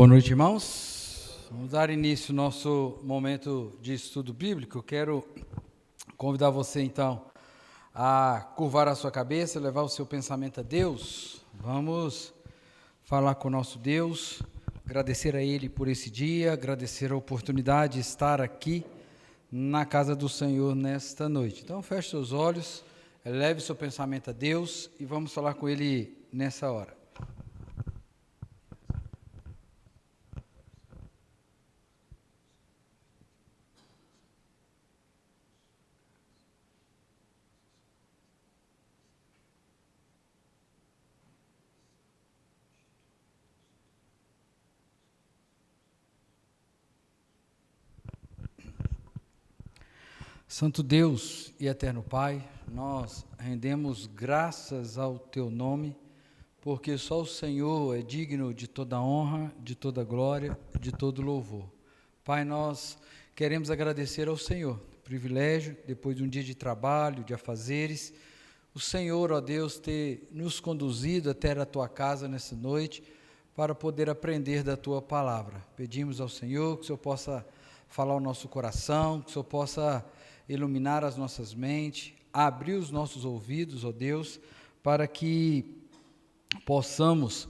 Boa noite, irmãos. Vamos dar início ao nosso momento de estudo bíblico. Eu quero convidar você, então, a curvar a sua cabeça, levar o seu pensamento a Deus. Vamos falar com o nosso Deus, agradecer a Ele por esse dia, agradecer a oportunidade de estar aqui na casa do Senhor nesta noite. Então, feche seus olhos, eleve seu pensamento a Deus e vamos falar com Ele nessa hora. Santo Deus e eterno Pai, nós rendemos graças ao Teu nome, porque só o Senhor é digno de toda honra, de toda glória, de todo louvor. Pai, nós queremos agradecer ao Senhor, o privilégio, depois de um dia de trabalho, de afazeres, o Senhor, ó Deus, ter nos conduzido até a Tua casa nessa noite, para poder aprender da Tua palavra. Pedimos ao Senhor que o Senhor possa falar ao nosso coração, que o Senhor possa iluminar as nossas mentes, abrir os nossos ouvidos, ó Deus, para que possamos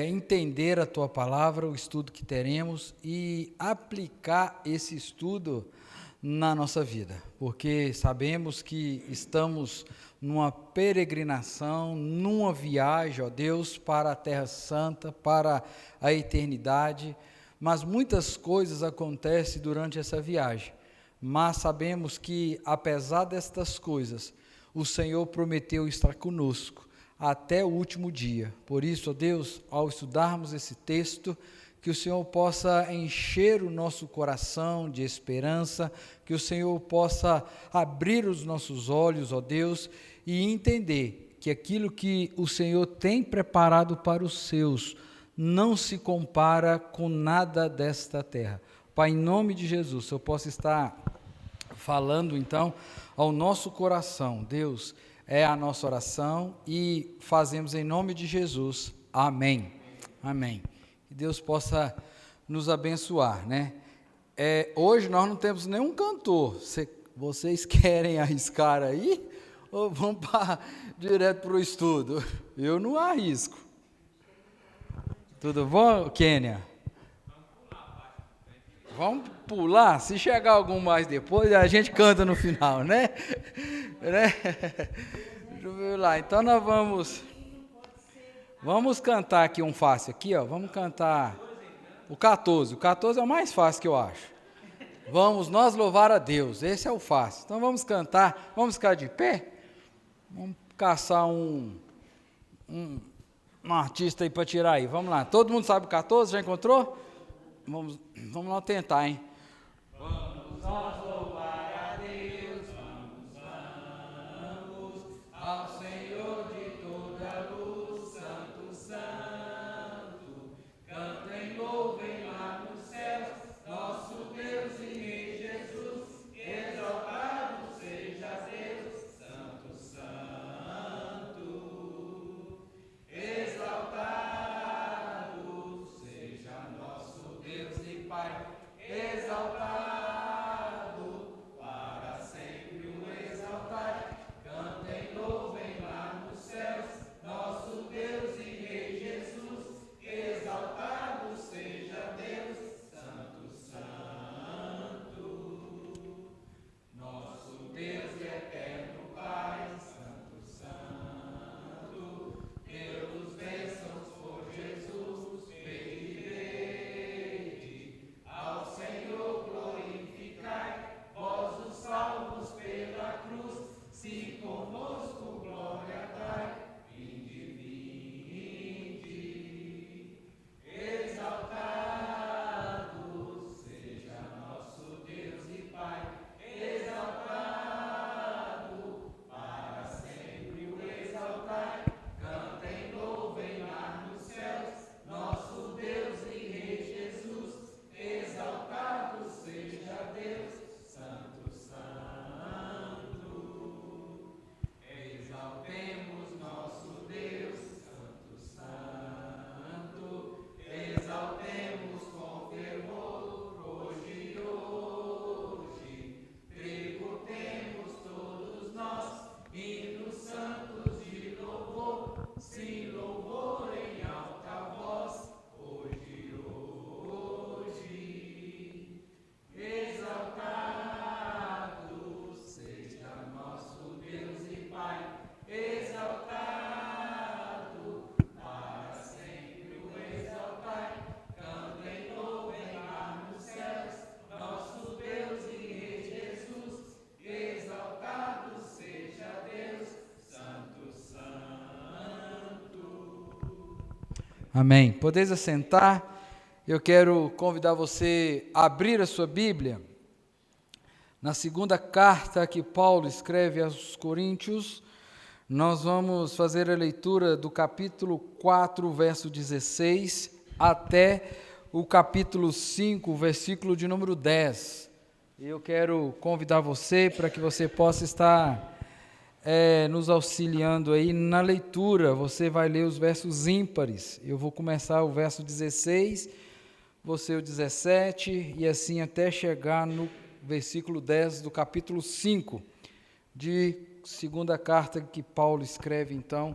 entender a Tua palavra, o estudo que teremos e aplicar esse estudo na nossa vida, porque sabemos que estamos numa peregrinação, numa viagem, ó Deus, para a Terra Santa, para a eternidade, mas muitas coisas acontecem durante essa viagem. Mas sabemos que, apesar destas coisas, o Senhor prometeu estar conosco até o último dia. Por isso, ó Deus, ao estudarmos esse texto, que o Senhor possa encher o nosso coração de esperança, que o Senhor possa abrir os nossos olhos, ó Deus, e entender que aquilo que o Senhor tem preparado para os seus não se compara com nada desta terra. Pai, em nome de Jesus, o Senhor possa estar falando então ao nosso coração. Deus, é a nossa oração e fazemos em nome de Jesus. Amém. Amém. Que Deus possa nos abençoar, né? Hoje nós não temos nenhum cantor. Vocês querem arriscar aí ou vamos direto para o estudo? Eu não arrisco. Tudo bom, Kênia? Vamos pular, se chegar algum mais depois, a gente canta no final, né? Deixa eu ver lá, então nós vamos cantar aqui um fácil aqui, ó, vamos cantar o 14 é o mais fácil que eu acho. Vamos nós louvar a Deus, esse é o fácil. Então vamos cantar, vamos ficar de pé, vamos caçar um artista aí para tirar aí, vamos lá, todo mundo sabe o 14, já encontrou? Vamos lá tentar, hein? Vamos nós louvar a Deus, vamos ao Senhor de toda luz, Santo, Santo, cantem, louvem lá nos céus, nosso Deus e Rei Jesus, exaltado seja Deus, Santo, Santo, exaltado seja nosso Deus e Pai, exaltado, para sempre o exaltai, cantem, louvem lá Amém. Podeis assentar. Eu quero convidar você a abrir a sua Bíblia na segunda carta que Paulo escreve aos Coríntios. Nós vamos fazer a leitura do capítulo 4, verso 16, até o capítulo 5, versículo de número 10. Eu quero convidar você para que você possa estar nos auxiliando aí na leitura. Você vai ler os versos ímpares. Eu vou começar o verso 16, você o 17, e assim até chegar no versículo 10 do capítulo 5, de segunda carta que Paulo escreve, então,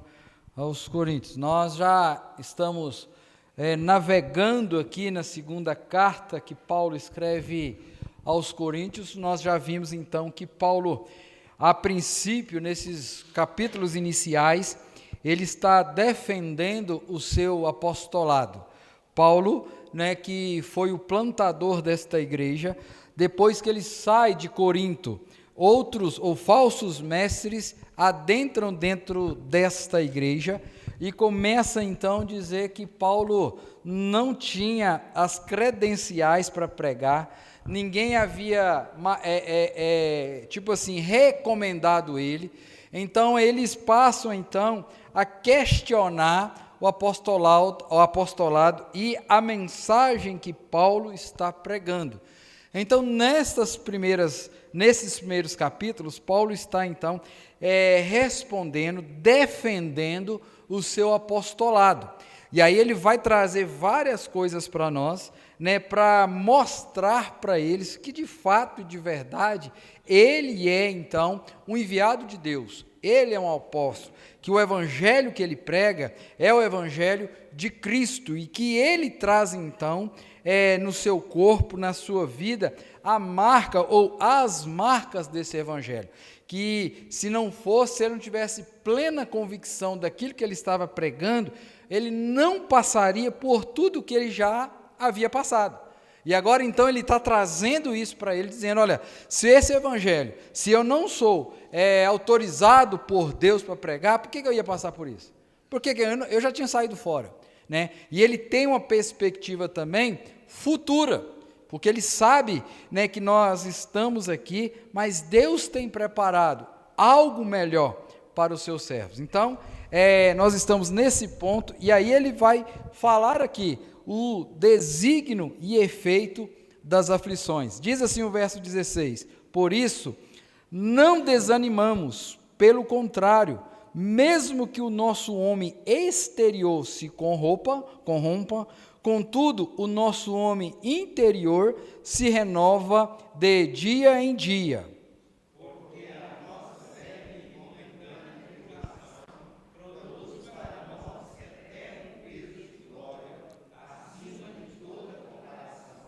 aos Coríntios. Nós já estamos navegando aqui na segunda carta que Paulo escreve aos Coríntios. Nós já vimos, então, que Paulo, a princípio, nesses capítulos iniciais, ele está defendendo o seu apostolado. Paulo, que foi o plantador desta igreja, depois que ele sai de Corinto, outros ou falsos mestres adentram dentro desta igreja e começa então a dizer que Paulo não tinha as credenciais para pregar, ninguém havia, recomendado ele. Então eles passam então a questionar o apostolado e a mensagem que Paulo está pregando. Então, nesses primeiros capítulos, Paulo está, então, respondendo, defendendo o seu apostolado. E aí ele vai trazer várias coisas para nós, para mostrar para eles que, de fato e de verdade, ele é, então, um enviado de Deus. Ele é um apóstolo, que o evangelho que ele prega é o evangelho de Cristo e que ele traz, então, no seu corpo, na sua vida, a marca ou as marcas desse evangelho. Que se não fosse, ele não tivesse plena convicção daquilo que ele estava pregando, ele não passaria por tudo que ele já havia passado. E agora então ele está trazendo isso para ele, dizendo, olha, se esse evangelho, se eu não sou autorizado por Deus para pregar, por que eu ia passar por isso? Porque eu já tinha saído fora. E ele tem uma perspectiva também futura, porque ele sabe que nós estamos aqui, mas Deus tem preparado algo melhor para os seus servos. Então, nós estamos nesse ponto, e aí ele vai falar aqui o desígnio e efeito das aflições. Diz assim o verso 16: por isso, não desanimamos, pelo contrário, mesmo que o nosso homem exterior se corrompa, contudo, o nosso homem interior se renova de dia em dia. Porque a nossa leve e momentânea tribulação produz para nós eterno peso de glória, acima de toda comparação.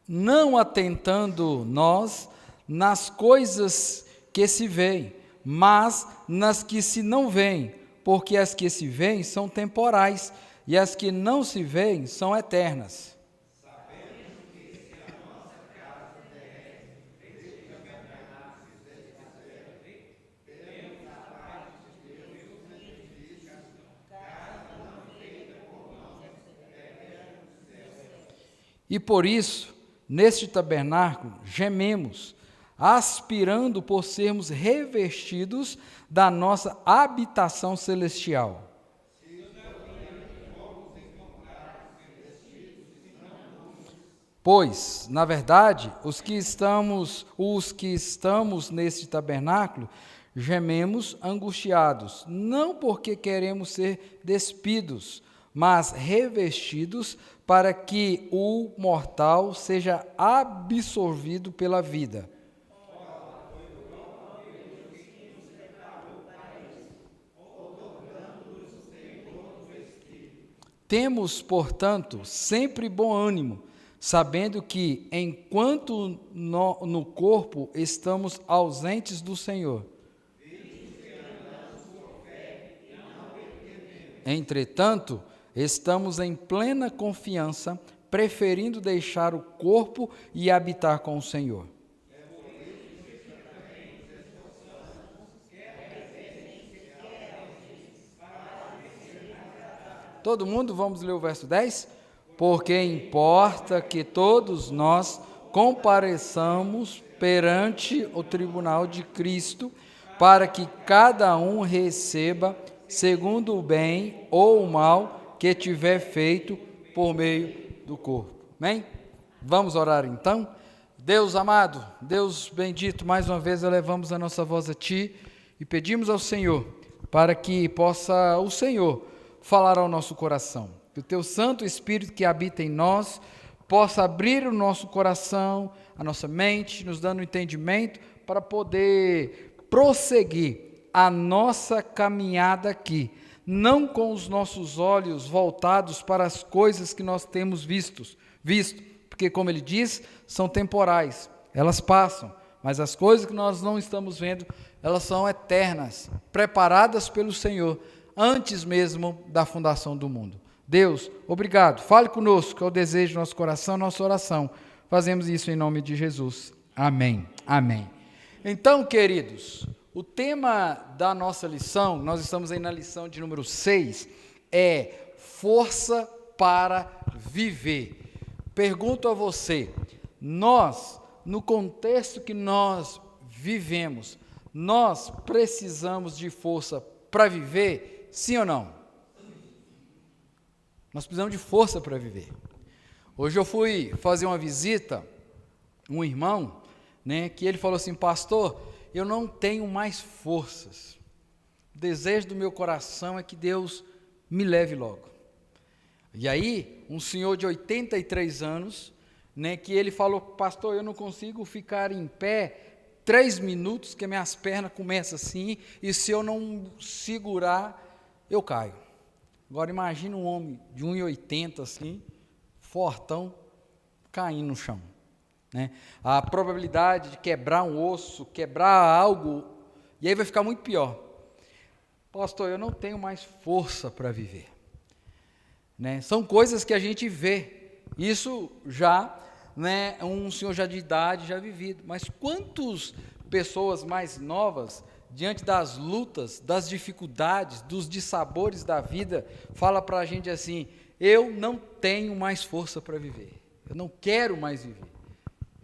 Não atentando nós nas coisas que se veem, mas nas que se não veem, porque as que se veem são temporais, e as que não se veem são eternas. Sabemos que se a nossa casa terrestre teremos a parte de Deus nos edifícios, casa não feita por mãos, eterno dos céus. E por isso, neste tabernáculo, gememos, aspirando por sermos revestidos da nossa habitação celestial. Pois, na verdade, os que estamos neste tabernáculo, gememos angustiados, não porque queremos ser despidos, mas revestidos para que o mortal seja absorvido pela vida. Temos, portanto, sempre bom ânimo, sabendo que, enquanto no corpo estamos ausentes do Senhor, entretanto, estamos em plena confiança, preferindo deixar o corpo e habitar com o Senhor. Todo mundo, vamos ler o verso 10? Porque importa que todos nós compareçamos perante o tribunal de Cristo, para que cada um receba segundo o bem ou o mal que tiver feito por meio do corpo. Amém? Vamos orar então? Deus amado, Deus bendito, mais uma vez elevamos a nossa voz a Ti e pedimos ao Senhor para que possa o Senhor falar ao nosso coração. Que o Teu Santo Espírito que habita em nós possa abrir o nosso coração, a nossa mente, nos dando entendimento para poder prosseguir a nossa caminhada aqui, não com os nossos olhos voltados para as coisas que nós temos visto, porque, como ele diz, são temporais, elas passam, mas as coisas que nós não estamos vendo, elas são eternas, preparadas pelo Senhor, antes mesmo da fundação do mundo. Deus, obrigado, fale conosco, é o desejo do nosso coração, nossa oração. Fazemos isso em nome de Jesus. Amém. Amém. Então, queridos, o tema da nossa lição, nós estamos aí na lição de número 6, é força para viver. Pergunto a você, nós, no contexto que nós vivemos, nós precisamos de força para viver, sim ou não? Nós precisamos de força para viver. Hoje eu fui fazer uma visita, um irmão, que ele falou assim, pastor, eu não tenho mais forças. O desejo do meu coração é que Deus me leve logo. E aí, um senhor de 83 anos, que ele falou, pastor, eu não consigo ficar em pé 3 minutos, que minhas pernas começam assim, e se eu não segurar, eu caio. Agora imagina um homem de 1,80 assim, fortão, caindo no chão. A probabilidade de quebrar um osso, quebrar algo, e aí vai ficar muito pior. Pastor, eu não tenho mais força para viver. São coisas que a gente vê, isso já, um senhor já de idade, já vivido, mas quantas pessoas mais novas, diante das lutas, das dificuldades, dos dissabores da vida, fala para a gente assim, eu não tenho mais força para viver, eu não quero mais viver.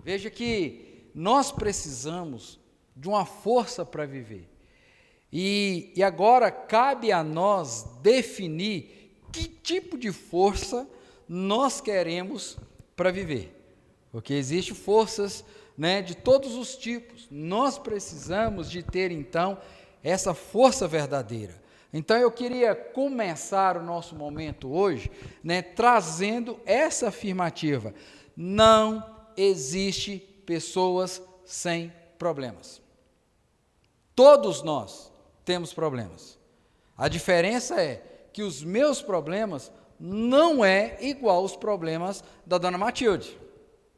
Veja que nós precisamos de uma força para viver, e agora cabe a nós definir que tipo de força nós queremos para viver, porque existem forças de todos os tipos, nós precisamos de ter então essa força verdadeira. Então eu queria começar o nosso momento hoje trazendo essa afirmativa, não existe pessoas sem problemas, todos nós temos problemas, a diferença é que os meus problemas não é igual aos problemas da dona Matilde,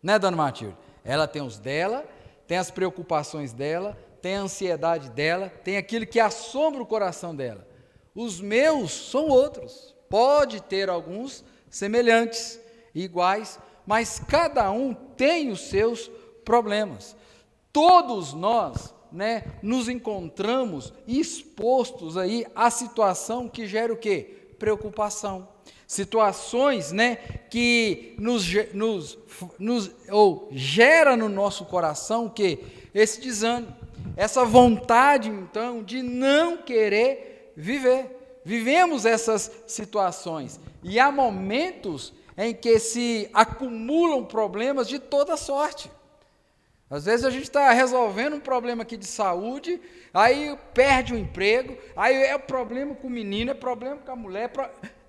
dona Matilde? Ela tem os dela, tem as preocupações dela, tem a ansiedade dela, tem aquilo que assombra o coração dela. Os meus são outros, pode ter alguns semelhantes, iguais, mas cada um tem os seus problemas. Todos nós, nos encontramos expostos aí à situação que gera o quê? Preocupação. Situações, que gera no nosso coração o quê? Esse desânimo, essa vontade, então, de não querer viver. Vivemos essas situações e há momentos em que se acumulam problemas de toda sorte. Às vezes a gente está resolvendo um problema aqui de saúde, aí perde o emprego, aí é problema com o menino, é problema com a mulher,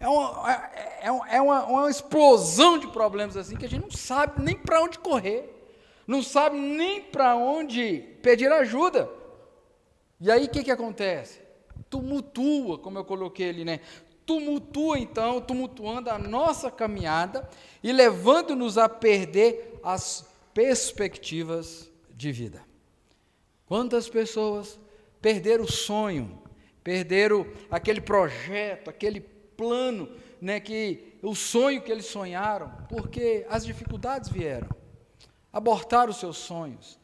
é uma explosão de problemas assim que a gente não sabe nem para onde correr, não sabe nem para onde pedir ajuda. E aí o que acontece? Tumultua, como eu coloquei ali, tumultuando a nossa caminhada e levando-nos a perder as perspectivas de vida. Quantas pessoas perderam o sonho, perderam aquele projeto, aquele plano, o sonho que eles sonharam, porque as dificuldades vieram, abortaram os seus sonhos,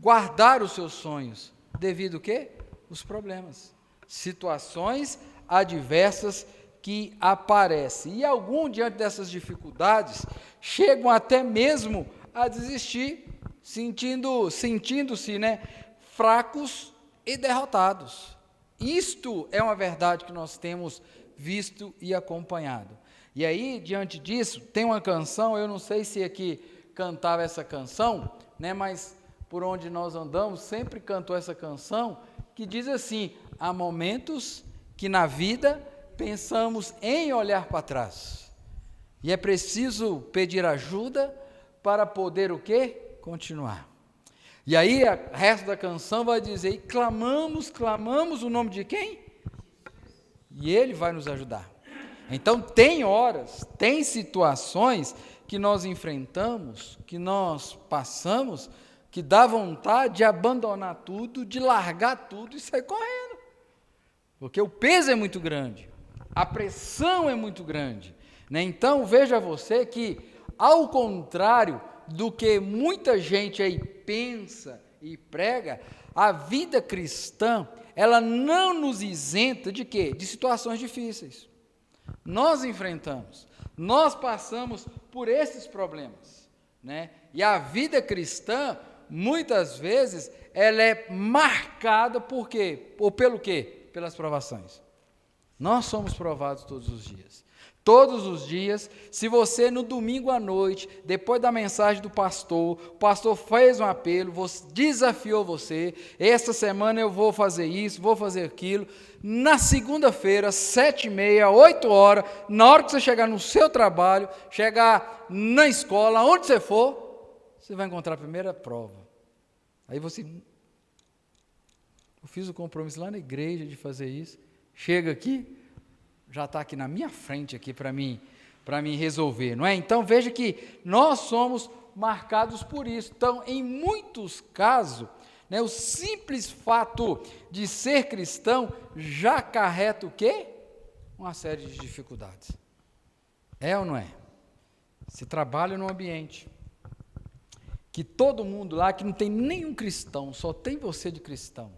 guardaram os seus sonhos, devido o quê? Os problemas, situações adversas que aparecem. E alguns, diante dessas dificuldades, chegam até mesmo a desistir, sentindo-se, né, fracos e derrotados. Isto é uma verdade que nós temos visto e acompanhado. E aí, diante disso, tem uma canção, eu não sei se aqui cantava essa canção, né, mas por onde nós andamos, sempre cantou essa canção, que diz assim: há momentos que na vida pensamos em olhar para trás, e é preciso pedir ajuda para poder o quê? Continuar. E aí, o resto da canção vai dizer: e clamamos o nome de quem? E Ele vai nos ajudar. Então, tem horas, tem situações que nós enfrentamos, que nós passamos, que dá vontade de abandonar tudo, de largar tudo e sair correndo. Porque o peso é muito grande, a pressão é muito grande, né? Então, veja você que, ao contrário do que muita gente aí pensa e prega, a vida cristã, ela não nos isenta de quê? De situações difíceis. Nós enfrentamos, nós passamos por esses problemas, né? E a vida cristã, muitas vezes, ela é marcada por quê? Ou pelo quê? Pelas provações. Nós somos provados todos os dias. Todos os dias, se você no domingo à noite, depois da mensagem do pastor, o pastor fez um apelo, desafiou você, esta semana eu vou fazer isso, vou fazer aquilo, na segunda-feira, 7h30, 8h, na hora que você chegar no seu trabalho, chegar na escola, onde você for, você vai encontrar a primeira prova. Aí você, eu fiz o compromisso lá na igreja de fazer isso, chega aqui, já está aqui na minha frente aqui para mim resolver, não é? Então veja que nós somos marcados por isso. Então, em muitos casos, né, o simples fato de ser cristão já acarreta o quê? Uma série de dificuldades. É ou não é? Você trabalha num ambiente que todo mundo lá, que não tem nenhum cristão, só tem você de cristão.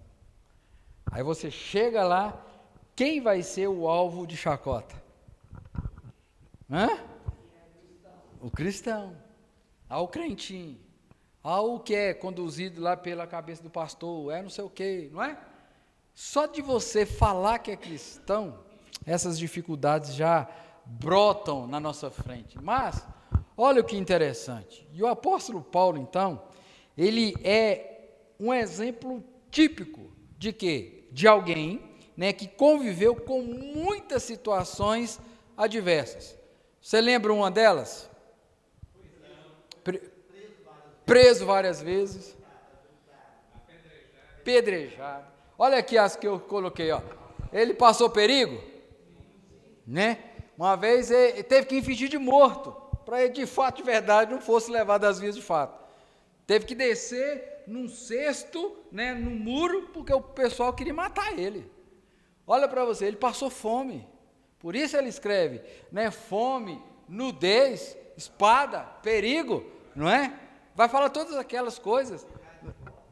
Aí você chega lá, quem vai ser o alvo de chacota? O cristão. O crentinho. O que é conduzido lá pela cabeça do pastor, não sei o quê, não é? Só de você falar que é cristão, essas dificuldades já brotam na nossa frente. Mas, olha o que interessante. E o apóstolo Paulo, então, ele é um exemplo típico de quê? De alguém, né, que conviveu com muitas situações adversas. Você lembra uma delas? Preso várias vezes. Pedrejado. Olha aqui as que eu coloquei, ó. Ele passou perigo, né? Uma vez ele teve que fingir de morto, para ele de fato, de verdade, não fosse levado às vias de fato. Teve que descer num cesto, né, no muro, porque o pessoal queria matar ele. Olha para você, ele passou fome, por isso ele escreve, né, fome, nudez, espada, perigo, não é? Vai falar todas aquelas coisas,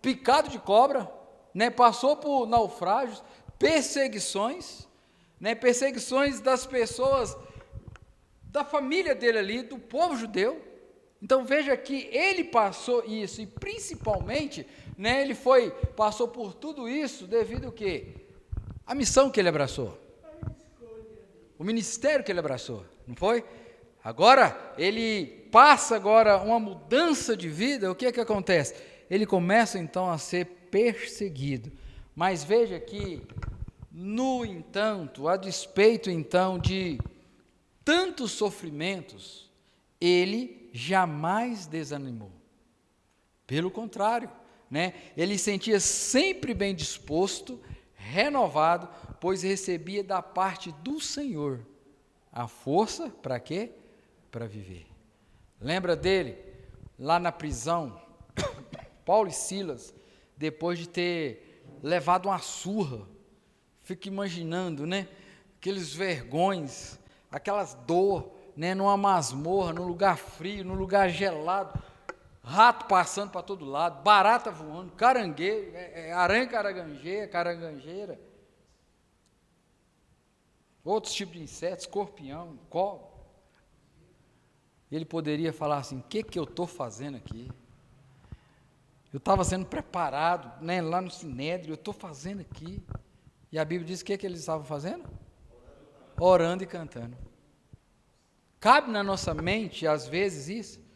picado de cobra, né, passou por naufrágios, perseguições, né, perseguições das pessoas, da família dele ali, do povo judeu. Então veja que ele passou isso, e principalmente, né, ele passou por tudo isso devido ao quê? A missão que ele abraçou, o ministério que ele abraçou, não foi? Agora, ele passa agora uma mudança de vida, o que é que acontece? Ele começa então a ser perseguido, mas veja que, no entanto, a despeito então de tantos sofrimentos, ele jamais desanimou, pelo contrário, né? Ele sentia sempre bem disposto, renovado, pois recebia da parte do Senhor a força para quê? Para viver. Lembra dele, lá na prisão, Paulo e Silas, depois de ter levado uma surra, fico imaginando, né? Aqueles vergões, aquelas dor, né? Numa masmorra, num lugar frio, num lugar gelado, rato passando para todo lado, barata voando, caranguejo, aranha caranguejeira. outros tipos de insetos, escorpião, cobra. Ele poderia falar assim: o que eu estou fazendo aqui? Eu estava sendo preparado, né, lá no Sinédrio, eu estou fazendo aqui. E a Bíblia diz que eles estavam fazendo? Orando e cantando. Cabe na nossa mente, às vezes, isso?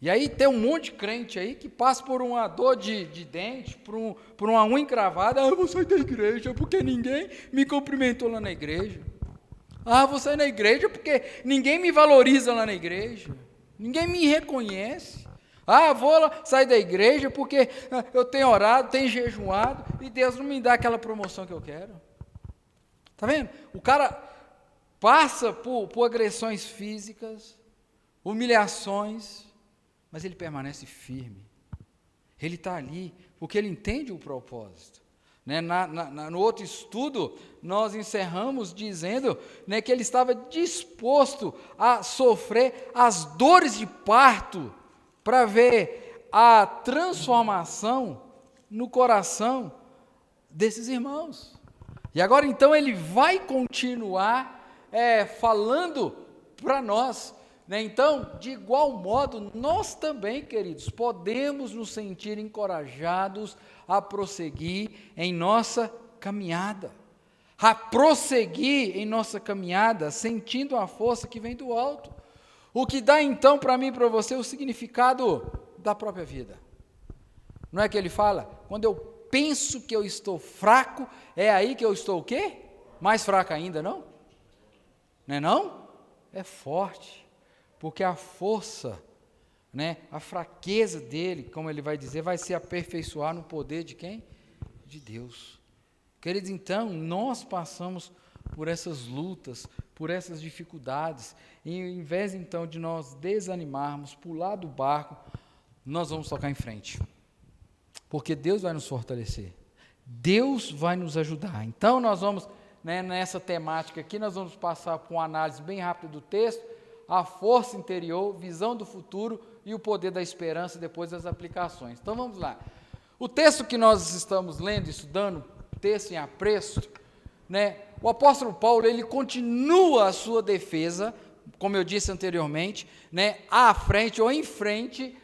E aí tem um monte de crente aí que passa por uma dor de dente, por uma unha encravada. Eu vou sair da igreja porque ninguém me cumprimentou lá na igreja. Vou sair da igreja porque ninguém me valoriza lá na igreja. Ninguém me reconhece. Vou sair da igreja porque eu tenho orado, tenho jejuado e Deus não me dá aquela promoção que eu quero. Está vendo? O cara passa por agressões físicas, humilhações, mas ele permanece firme. Ele está ali porque ele entende o propósito. Né? No outro estudo, nós encerramos dizendo, né, que ele estava disposto a sofrer as dores de parto para ver a transformação no coração desses irmãos. E agora então ele vai continuar falando para nós. Né? Então, de igual modo, nós também, queridos, podemos nos sentir encorajados a prosseguir em nossa caminhada. A prosseguir em nossa caminhada, sentindo a força que vem do alto. O que dá então para mim e para você o significado da própria vida. Não é que ele fala? Quando eu penso que eu estou fraco, é aí que eu estou o quê? Mais fraco ainda, não? Não é não? É forte. Porque a força, né, a fraqueza dele, como ele vai dizer, vai se aperfeiçoar no poder de quem? De Deus. Queridos, então, nós passamos por essas lutas, por essas dificuldades, e ao invés, então, de nós desanimarmos, pular do barco, nós vamos tocar em frente. Porque Deus vai nos fortalecer. Deus vai nos ajudar. Então, nós vamos, né, nessa temática aqui, nós vamos passar por uma análise bem rápida do texto, a força interior, visão do futuro e o poder da esperança depois das aplicações. Então vamos lá. O texto que nós estamos lendo, estudando, texto em apreço, né, o apóstolo Paulo, ele continua a sua defesa, como eu disse anteriormente, né, à frente ou em frente,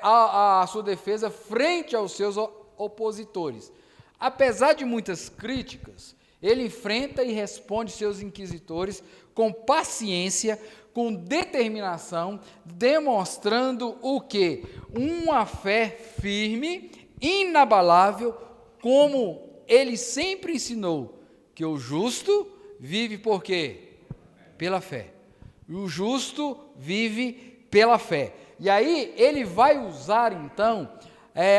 a sua defesa frente aos seus opositores. Apesar de muitas críticas, ele enfrenta e responde seus inquisitores com paciência, com determinação, demonstrando o quê? Uma fé firme, inabalável, como ele sempre ensinou, que o justo vive por quê? Pela fé. O justo vive pela fé. E aí ele vai usar então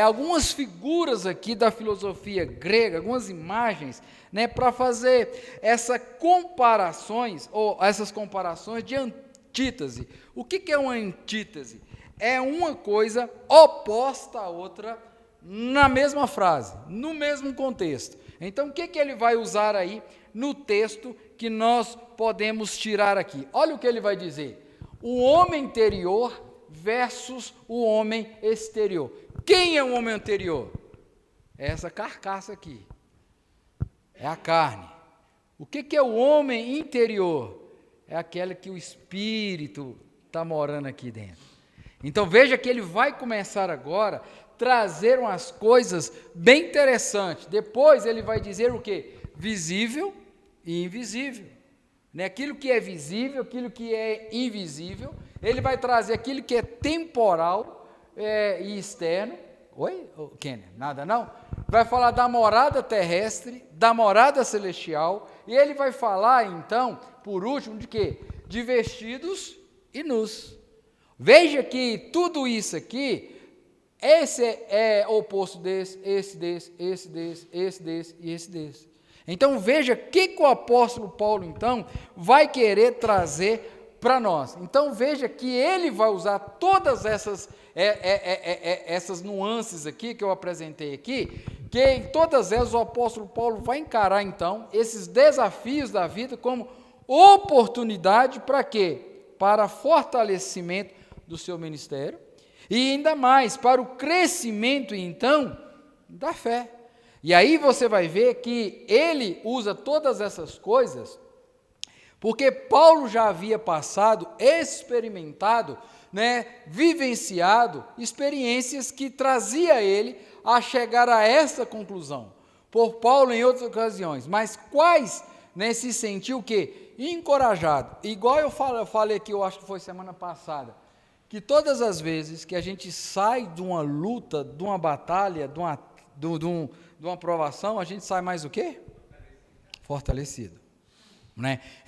algumas figuras aqui da filosofia grega, algumas imagens, né, para fazer essas comparações de antítese. O que é uma antítese? É uma coisa oposta à outra na mesma frase, no mesmo contexto. Então, o que ele vai usar aí no texto que nós podemos tirar aqui? Olha o que ele vai dizer. O homem interior versus o homem exterior. Quem é o homem anterior? É essa carcaça aqui. É a carne. O que é o homem interior? É aquela que o Espírito está morando aqui dentro. Então veja que ele vai começar agora a trazer umas coisas bem interessantes. Depois ele vai dizer o quê? Visível e invisível. Né? Aquilo que é visível, aquilo que é invisível. Ele vai trazer aquilo que é temporal e externo. Oi, Kenner? Nada não? Vai falar da morada terrestre, da morada celestial, e ele vai falar, então, por último, de quê? De vestidos e nus. Veja que tudo isso aqui, esse é oposto desse, esse desse, esse desse, esse desse e esse desse. Então, veja o que o apóstolo Paulo, então, vai querer trazer para nós. Então, veja que ele vai usar todas essas nuances aqui, que eu apresentei aqui, que em todas elas o apóstolo Paulo vai encarar, então, esses desafios da vida como oportunidade para quê? Para fortalecimento do seu ministério e ainda mais para o crescimento, então, da fé. E aí você vai ver que ele usa todas essas coisas porque Paulo já havia passado, experimentado, vivenciado experiências que trazia ele a chegar a essa conclusão. Por Paulo em outras ocasiões, mas quais se sentiu o quê? Encorajado. Igual eu falei aqui, eu acho que foi semana passada, que todas as vezes que a gente sai de uma luta, de uma batalha, de uma provação, a gente sai mais o quê? Fortalecido.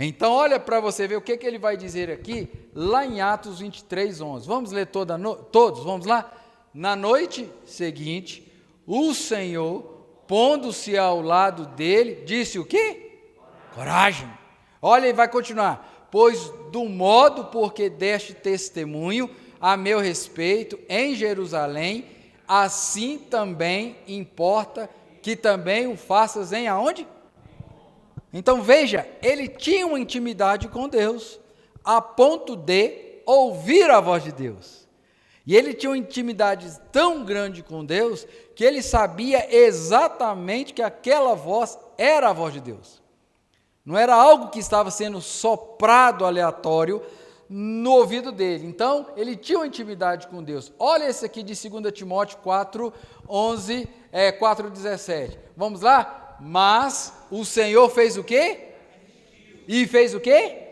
Então olha para você ver o que ele vai dizer aqui, lá em Atos 23, 11. Vamos ler todos, vamos lá? Na noite seguinte, o Senhor, pondo-se ao lado dele, disse o quê? Coragem. Olha, e vai continuar. Pois do modo porque deste testemunho a meu respeito em Jerusalém, assim também importa que também o faças em aonde? Então veja, ele tinha uma intimidade com Deus, a ponto de ouvir a voz de Deus. E ele tinha uma intimidade tão grande com Deus, que ele sabia exatamente que aquela voz era a voz de Deus. Não era algo que estava sendo soprado aleatório no ouvido dele. Então, ele tinha uma intimidade com Deus. Olha esse aqui de 2 Timóteo 4, 11, 4, 17. Vamos lá? Mas o Senhor fez o quê? E fez o quê?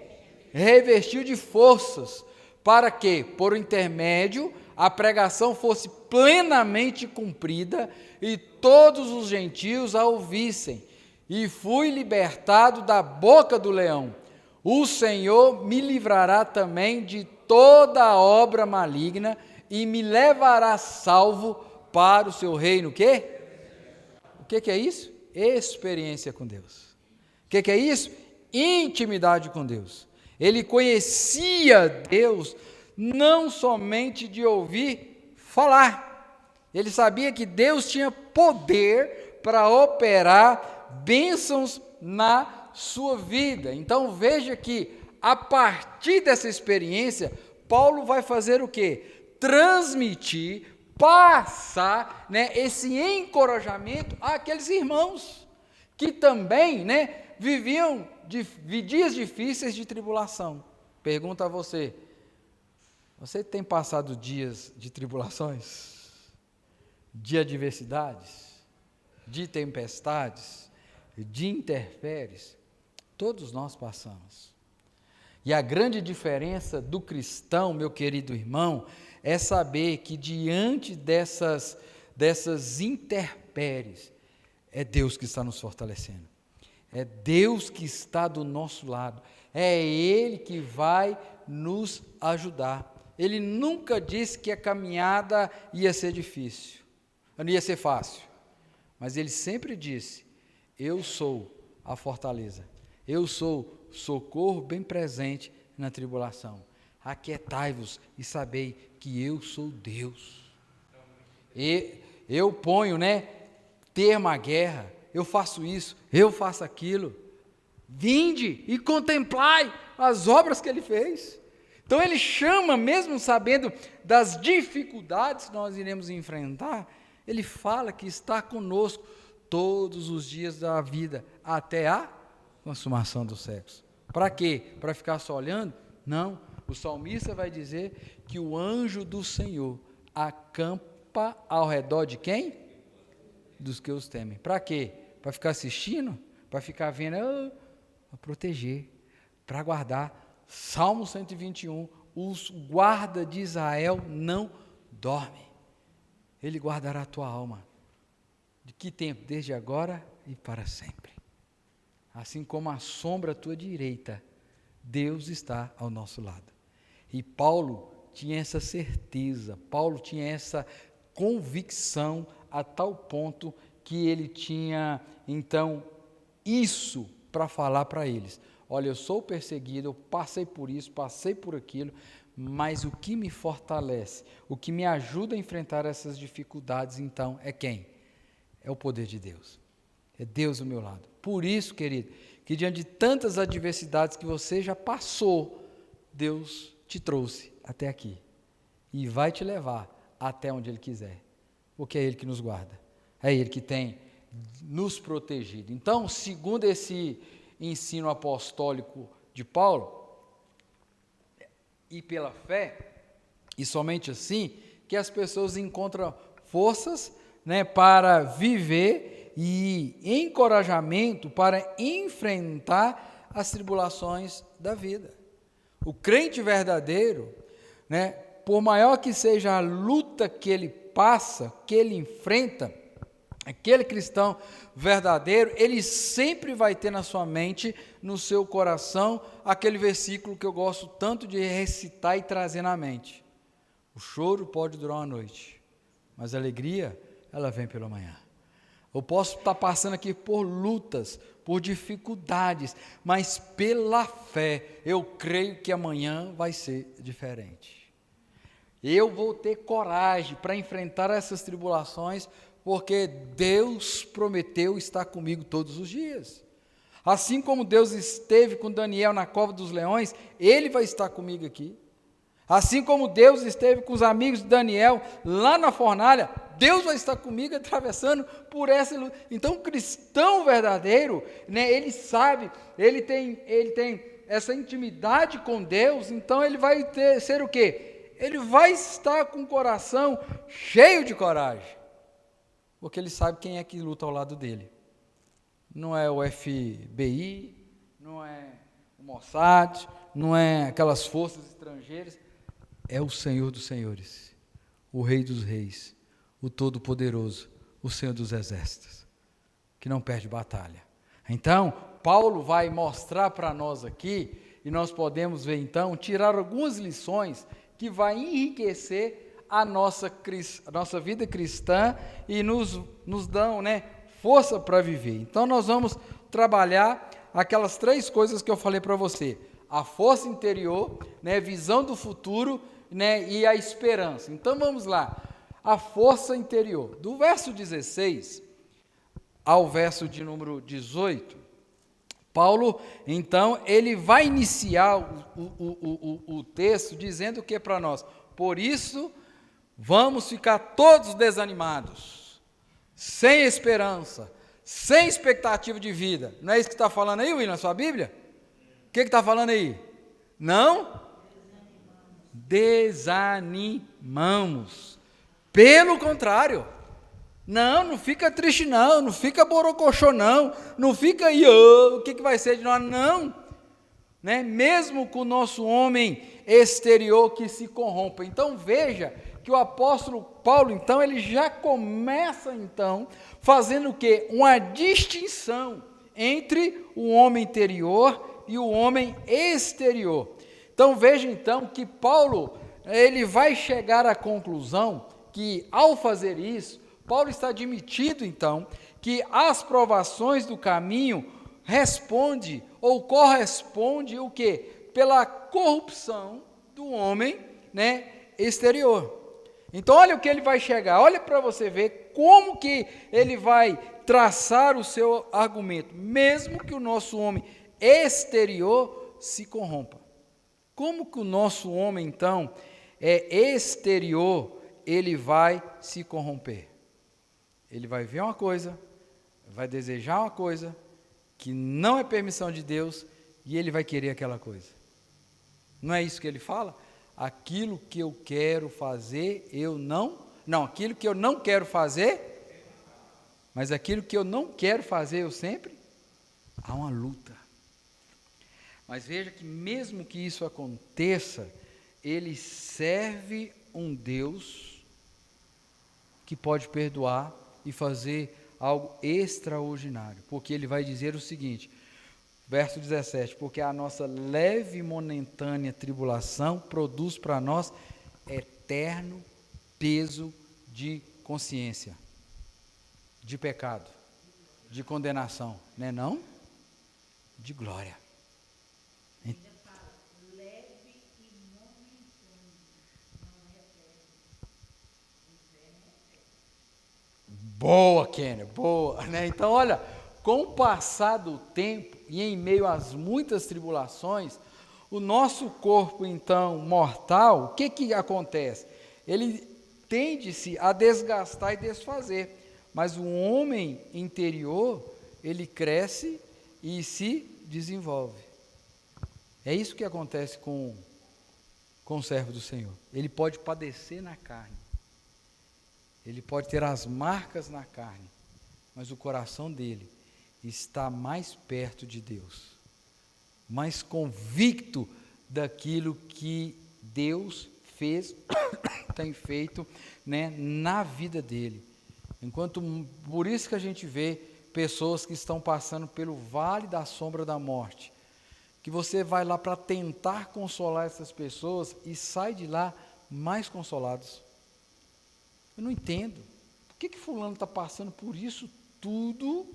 Revestiu de forças, para que, por intermédio, a pregação fosse plenamente cumprida e todos os gentios a ouvissem. E fui libertado da boca do leão. O Senhor me livrará também de toda obra maligna e me levará salvo para o seu reino. O quê? O que é isso? Experiência com Deus. O que é isso? Intimidade com Deus. Ele conhecia Deus não somente de ouvir falar. Ele sabia que Deus tinha poder para operar bênçãos na sua vida. Então veja que a partir dessa experiência, Paulo vai fazer o quê? Transmitir, passar esse encorajamento àqueles irmãos que também viviam dias difíceis de tribulação. Pergunto a você, você tem passado dias de tribulações? De adversidades? De tempestades? De intempéries? Todos nós passamos. E a grande diferença do cristão, meu querido irmão, é saber que diante dessas intempéries, é Deus que está nos fortalecendo. É Deus que está do nosso lado. É Ele que vai nos ajudar. Ele nunca disse que a caminhada ia ser difícil, não ia ser fácil. Mas Ele sempre disse, eu sou a fortaleza. Eu sou socorro bem presente na tribulação. Aquietai-vos e sabei que eu sou Deus. E eu ponho, termo à guerra, eu faço isso, eu faço aquilo. Vinde e contemplai as obras que Ele fez. Então Ele chama, mesmo sabendo das dificuldades que nós iremos enfrentar, Ele fala que está conosco todos os dias da vida, até a consumação dos séculos. Para quê? Para ficar só olhando? Não. O salmista vai dizer que o anjo do Senhor acampa ao redor de quem? Dos que os temem. Para quê? Para ficar assistindo? Para ficar vendo? Para proteger, para guardar. Salmo 121, os guarda de Israel não dorme. Ele guardará a tua alma. De que tempo? Desde agora e para sempre. Assim como a sombra à tua direita, Deus está ao nosso lado. E Paulo tinha essa certeza, Paulo tinha essa convicção a tal ponto que ele tinha, então, isso para falar para eles. Olha, eu sou perseguido, eu passei por isso, passei por aquilo, mas o que me fortalece, o que me ajuda a enfrentar essas dificuldades, então, é quem? É o poder de Deus. É Deus ao meu lado. Por isso, querido, que diante de tantas adversidades que você já passou, Deus te trouxe até aqui e vai te levar até onde Ele quiser, porque é Ele que nos guarda, é Ele que tem nos protegido. Então, segundo esse ensino apostólico de Paulo, e pela fé, e somente assim, que as pessoas encontram forças, né, para viver e encorajamento para enfrentar as tribulações da vida. O crente verdadeiro, né, por maior que seja a luta que ele passa, que ele enfrenta, aquele cristão verdadeiro, ele sempre vai ter na sua mente, no seu coração, aquele versículo que eu gosto tanto de recitar e trazer na mente. O choro pode durar uma noite, mas a alegria, ela vem pela manhã. Eu posso estar passando aqui por lutas, por dificuldades, mas pela fé, eu creio que amanhã vai ser diferente. Eu vou ter coragem para enfrentar essas tribulações, porque Deus prometeu estar comigo todos os dias. Assim como Deus esteve com Daniel na cova dos leões, Ele vai estar comigo aqui. Assim como Deus esteve com os amigos de Daniel lá na fornalha, Deus vai estar comigo atravessando por essa luta. Então, o cristão verdadeiro, né, ele sabe, ele tem essa intimidade com Deus, então ele vai ser o quê? Ele vai estar com o coração cheio de coragem, porque ele sabe quem é que luta ao lado dele. Não é o FBI, não é o Mossad, não é aquelas forças estrangeiras, é o Senhor dos Senhores, o Rei dos Reis, o Todo-Poderoso, o Senhor dos Exércitos, que não perde batalha. Então, Paulo vai mostrar para nós aqui, e nós podemos ver então, tirar algumas lições que vai enriquecer a nossa vida cristã e nos dão, né, força para viver. Então, nós vamos trabalhar aquelas 3 coisas que eu falei para você: a força interior, né, visão do futuro, né, e a esperança. Então vamos lá, a força interior. Do verso 16 ao verso de número 18, Paulo, então, ele vai iniciar o texto dizendo o que para nós? Por isso, vamos ficar todos desanimados, sem esperança, sem expectativa de vida. Não é isso que está falando aí, Will, na sua Bíblia? O que está falando aí? Não? Desanimamos. Pelo contrário. Não fica triste não fica borocochô não fica aí, o que vai ser de nós? Não. Né? Mesmo com o nosso homem exterior que se corrompa. Então veja que o apóstolo Paulo, então, ele já começa, então, fazendo o quê? Uma distinção entre o homem interior e o homem exterior. Então veja então que Paulo, ele vai chegar à conclusão que ao fazer isso, Paulo está admitindo então que as provações do caminho responde ou corresponde o quê? Pela corrupção do homem, né, exterior. Então olha o que ele vai chegar, olha para você ver como que ele vai traçar o seu argumento, mesmo que o nosso homem exterior se corrompa. Como que o nosso homem, então, exterior, ele vai se corromper? Ele vai ver uma coisa, vai desejar uma coisa, que não é permissão de Deus, e ele vai querer aquela coisa. Não é isso que ele fala? Aquilo que eu quero fazer, aquilo que eu não quero fazer, mas aquilo que eu não quero fazer, eu sempre, há uma luta. Mas veja que mesmo que isso aconteça, ele serve um Deus que pode perdoar e fazer algo extraordinário, porque ele vai dizer o seguinte, verso 17, porque a nossa leve e momentânea tribulação produz para nós eterno peso de consciência, de pecado, de condenação, não é não? De glória. Boa, Kênia, boa, né? Então, olha, com o passar do tempo e em meio às muitas tribulações, o nosso corpo, então, mortal, o que acontece? Ele tende-se a desgastar e desfazer, mas o homem interior, ele cresce e se desenvolve. É isso que acontece com o servo do Senhor. Ele pode padecer na carne, ele pode ter as marcas na carne, mas o coração dele está mais perto de Deus, mais convicto daquilo que Deus fez, tem feito, né, na vida dele. Por isso que a gente vê pessoas que estão passando pelo vale da sombra da morte, que você vai lá para tentar consolar essas pessoas e sai de lá mais consolados. Eu não entendo. Por que fulano está passando por isso tudo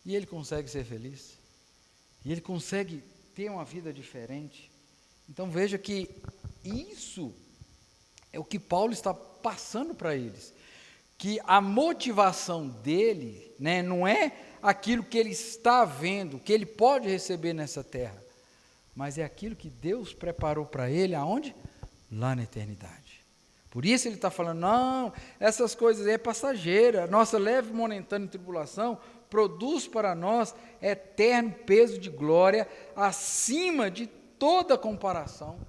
e ele consegue ser feliz? E ele consegue ter uma vida diferente? Então veja que isso é o que Paulo está passando para eles. Que a motivação dele, né, não é aquilo que ele está vendo, que ele pode receber nessa terra, mas é aquilo que Deus preparou para ele, aonde? Lá na eternidade. Por isso ele está falando, não, essas coisas aí é passageira, nossa leve e momentânea tribulação produz para nós eterno peso de glória, acima de toda comparação.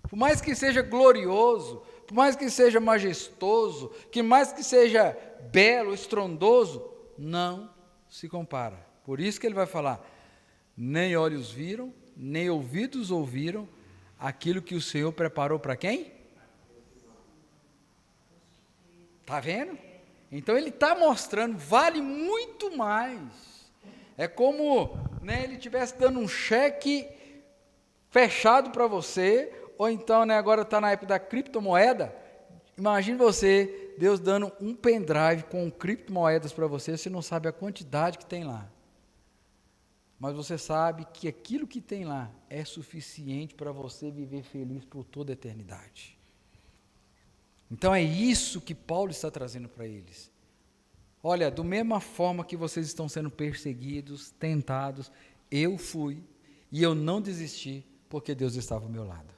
Por mais que seja glorioso, por mais que seja majestoso, que mais que seja belo, estrondoso, não se compara. Por isso que ele vai falar, nem olhos viram, nem ouvidos ouviram, aquilo que o Senhor preparou para quem? Está vendo? Então ele está mostrando, vale muito mais. É como, né, ele estivesse dando um cheque fechado para você, ou então, né, agora está na época da criptomoeda. Imagine você, Deus dando um pendrive com criptomoedas para você não sabe a quantidade que tem lá. Mas você sabe que aquilo que tem lá é suficiente para você viver feliz por toda a eternidade. Então é isso que Paulo está trazendo para eles. Olha, da mesma forma que vocês estão sendo perseguidos, tentados, eu fui e eu não desisti porque Deus estava ao meu lado.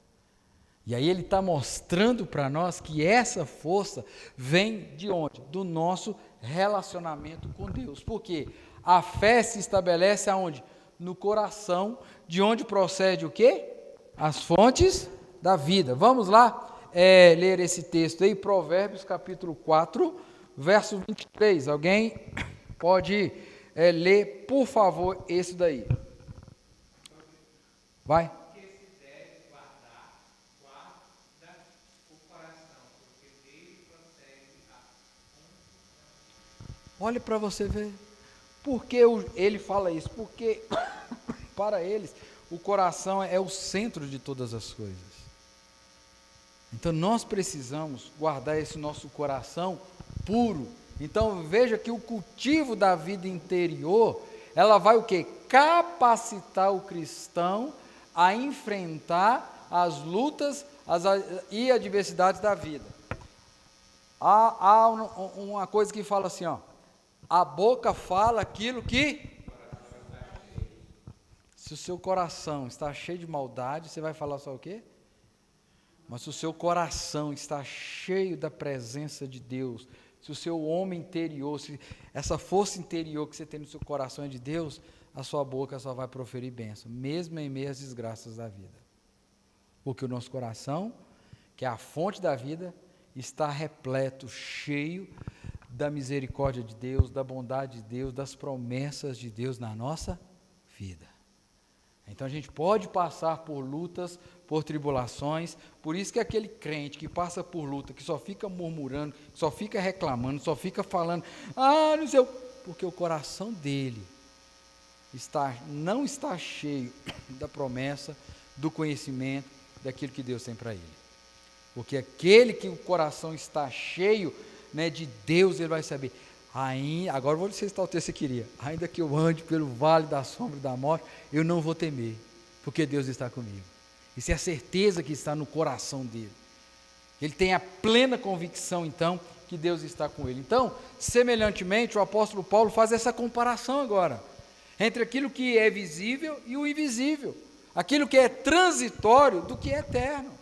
E aí ele está mostrando para nós que essa força vem de onde? Do nosso relacionamento com Deus. Por quê? A fé se estabelece aonde? No coração, de onde procede o quê? As fontes da vida. Vamos lá ler esse texto aí, Provérbios capítulo 4, verso 23. Alguém pode ler, por favor, esse daí. Vai. Olhe para você ver. Por que ele fala isso? Porque para eles o coração é o centro de todas as coisas. Então nós precisamos guardar esse nosso coração puro. Então veja que o cultivo da vida interior, ela vai o quê? Capacitar o cristão a enfrentar as lutas e adversidades da vida. Há uma coisa que fala assim, ó, a boca fala aquilo que... Se o seu coração está cheio de maldade, você vai falar só o quê? Mas se o seu coração está cheio da presença de Deus, se o seu homem interior, se essa força interior que você tem no seu coração é de Deus, a sua boca só vai proferir bênção, mesmo em meio às desgraças da vida. Porque o nosso coração, que é a fonte da vida, está repleto, cheio da misericórdia de Deus, da bondade de Deus, das promessas de Deus na nossa vida. Então a gente pode passar por lutas, por tribulações, por isso que aquele crente que passa por luta, que só fica murmurando, só fica reclamando, só fica falando, não sei, porque o coração dele não está cheio da promessa, do conhecimento, daquilo que Deus tem para ele. Porque aquele que o coração está cheio, né, de Deus, ele vai saber, agora vou citar o texto que você queria, ainda que eu ande pelo vale da sombra da morte, eu não vou temer, porque Deus está comigo. Isso é a certeza que está no coração dele. Ele tem a plena convicção, então, que Deus está com ele. Então, semelhantemente, o apóstolo Paulo faz essa comparação agora, entre aquilo que é visível e o invisível, aquilo que é transitório do que é eterno.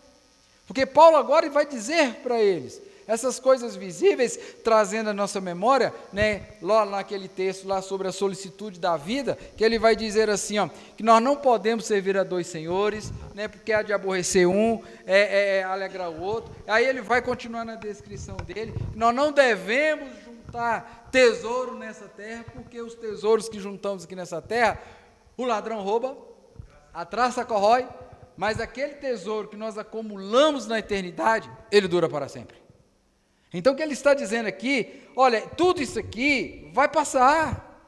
Porque Paulo agora vai dizer para eles Essas coisas visíveis, trazendo a nossa memória, né, lá naquele texto lá sobre a solicitude da vida, que ele vai dizer assim, ó, que nós não podemos servir a dois senhores, né, porque há de aborrecer um, alegrar o outro. Aí ele vai continuar na descrição dele, que nós não devemos juntar tesouro nessa terra, porque os tesouros que juntamos aqui nessa terra, o ladrão rouba, a traça corrói, mas aquele tesouro que nós acumulamos na eternidade, ele dura para sempre. Então o que ele está dizendo aqui, olha, tudo isso aqui vai passar.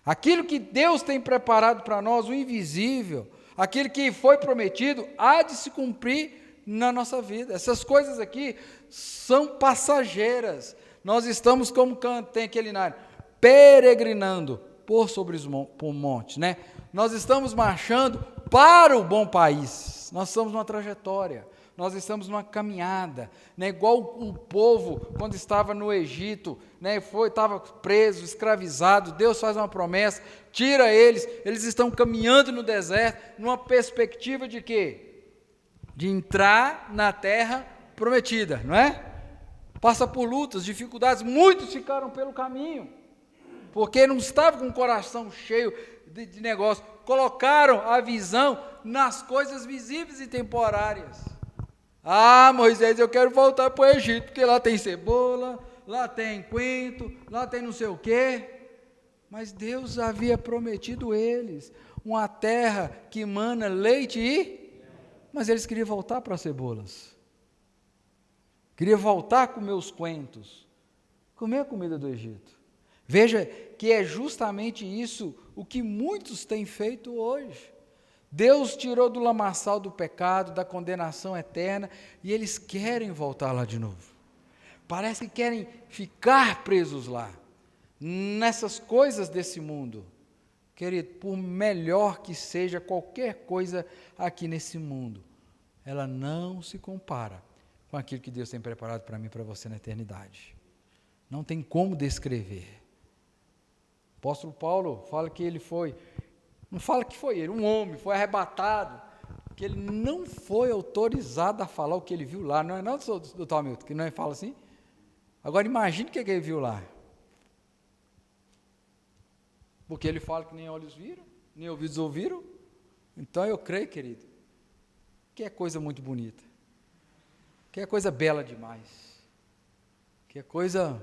Aquilo que Deus tem preparado para nós, o invisível, aquilo que foi prometido, há de se cumprir na nossa vida. Essas coisas aqui são passageiras. Nós estamos, como tem aquele nário, peregrinando por sobre os montes, né? Nós estamos marchando para o bom país. Nós estamos numa trajetória, nós estamos numa caminhada, né? Igual o povo, quando estava no Egito, né? Estava preso, escravizado, Deus faz uma promessa, tira eles estão caminhando no deserto, numa perspectiva de quê? De entrar na terra prometida, não é? Passa por lutas, dificuldades, muitos ficaram pelo caminho, porque não estavam com o coração cheio de negócio, colocaram a visão nas coisas visíveis e temporárias. Ah, Moisés, eu quero voltar para o Egito, porque lá tem cebola, lá tem coentro, lá tem não sei o quê. Mas Deus havia prometido eles uma terra que mana leite e... Mas eles queriam voltar para as cebolas. Queriam voltar a comer os coentros, comer a comida do Egito. Veja que é justamente isso o que muitos têm feito hoje. Deus tirou do lamaçal do pecado, da condenação eterna, e eles querem voltar lá de novo. Parece que querem ficar presos lá, nessas coisas desse mundo. Querido, por melhor que seja qualquer coisa aqui nesse mundo, ela não se compara com aquilo que Deus tem preparado para mim e para você na eternidade. Não tem como descrever. O apóstolo Paulo fala que ele foi, não fala que foi ele, um homem, foi arrebatado, que ele não foi autorizado a falar o que ele viu lá, não é não, doutor Hamilton, que não é, fala assim? Agora imagine o que ele viu lá. Porque ele fala que nem olhos viram, nem ouvidos ouviram. Então eu creio, querido, que é coisa muito bonita, que é coisa bela demais, que é coisa...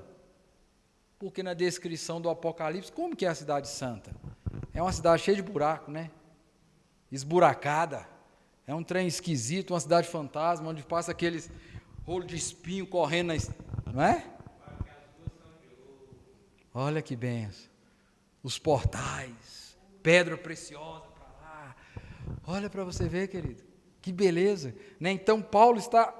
Porque na descrição do Apocalipse, como que é a cidade santa? É uma cidade cheia de buraco, né? Esburacada. É um trem esquisito, uma cidade fantasma, onde passa aqueles rolos de espinho correndo, não é? Olha que benção. Os portais, pedra preciosa para lá. Olha para você ver, querido, que beleza, né? Então Paulo está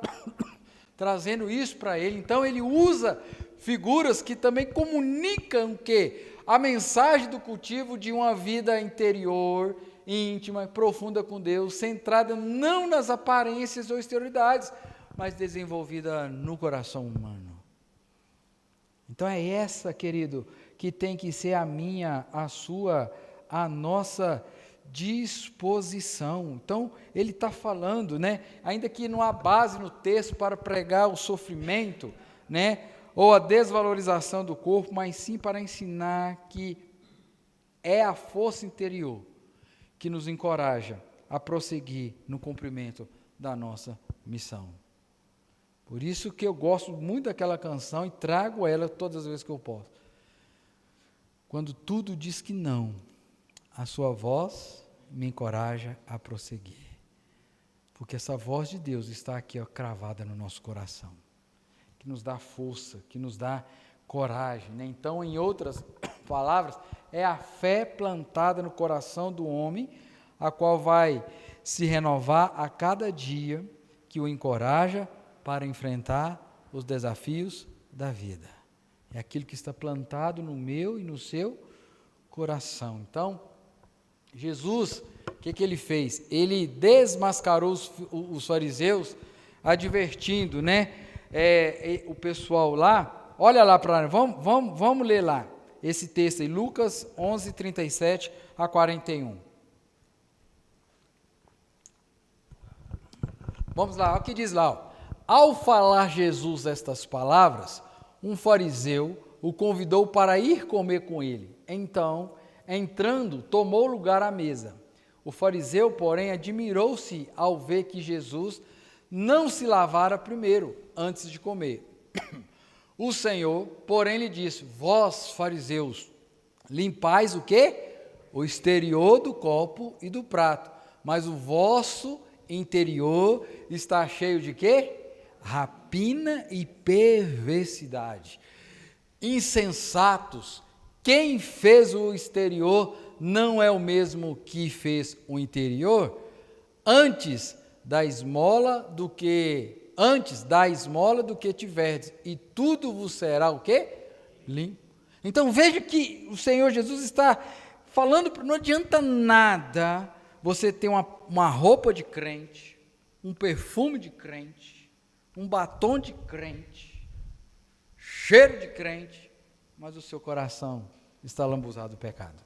trazendo isso para ele. Então ele usa figuras que também comunicam que a mensagem do cultivo de uma vida interior, íntima, profunda com Deus, centrada não nas aparências ou exterioridades, mas desenvolvida no coração humano. Então é essa, querido, que tem que ser a minha, a sua, a nossa disposição. Então ele está falando, né, ainda que não há base no texto para pregar o sofrimento, né, ou a desvalorização do corpo, mas sim para ensinar que é a força interior que nos encoraja a prosseguir no cumprimento da nossa missão. Por isso que eu gosto muito daquela canção e trago ela todas as vezes que eu posso. Quando tudo diz que não, a sua voz me encoraja a prosseguir. Porque essa voz de Deus está aqui, ó, cravada no nosso coração, que nos dá força, que nos dá coragem, né? Então, em outras palavras, é a fé plantada no coração do homem, a qual vai se renovar a cada dia, que o encoraja para enfrentar os desafios da vida. É aquilo que está plantado no meu e no seu coração. Então, Jesus, o que ele fez? Ele desmascarou os fariseus, advertindo, né? O pessoal lá, olha lá para vamos ler lá, esse texto aí, Lucas 11, 37 a 41. Vamos lá, olha o que diz lá, ó. Ao falar Jesus estas palavras, um fariseu o convidou para ir comer com ele. Então, entrando, tomou lugar à mesa. O fariseu, porém, admirou-se ao ver que Jesus não se lavara primeiro, antes de comer. O Senhor, porém, lhe disse: vós, fariseus, limpais o quê? O exterior do copo e do prato, mas o vosso interior está cheio de quê? Rapina e perversidade. Insensatos, quem fez o exterior não é o mesmo que fez o interior? Antes da esmola do que tiverdes, e tudo vos será o quê? Limpo. Então veja que o Senhor Jesus está falando, não adianta nada você ter uma roupa de crente, um perfume de crente, um batom de crente, cheiro de crente, mas o seu coração está lambuzado do pecado.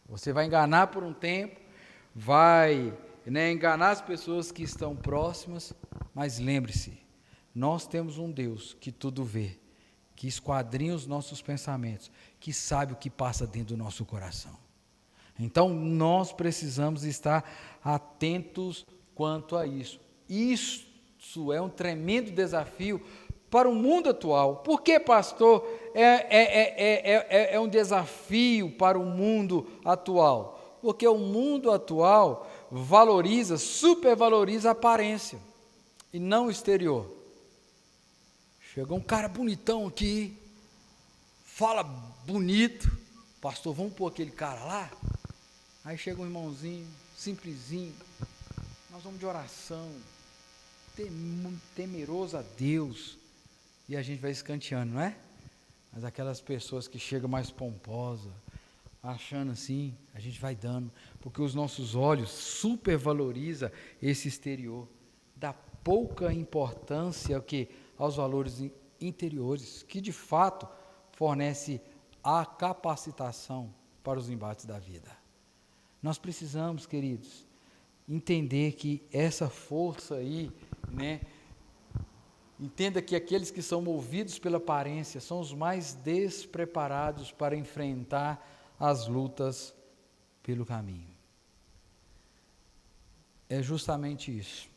Você vai enganar por um tempo, vai enganar as pessoas que estão próximas, mas lembre-se, nós temos um Deus que tudo vê, que esquadrinha os nossos pensamentos, que sabe o que passa dentro do nosso coração. Então, nós precisamos estar atentos quanto a isso. Isso é um tremendo desafio para o mundo atual. Por que, pastor, é um desafio para o mundo atual? Porque o mundo atual supervaloriza a aparência e não o exterior. Chegou um cara bonitão aqui, fala bonito, pastor, vamos pôr aquele cara lá? Aí chega um irmãozinho, simplesinho, nós vamos de oração, temeroso a Deus, e a gente vai escanteando, não é? Mas aquelas pessoas que chegam mais pomposas, achando assim, a gente vai dando, porque os nossos olhos supervalorizam esse exterior, dá pouca importância aos valores interiores, que de fato fornece a capacitação para os embates da vida. Nós precisamos, queridos, entender que essa força aí, entenda que aqueles que são movidos pela aparência são os mais despreparados para enfrentar as lutas pelo caminho. É justamente isso.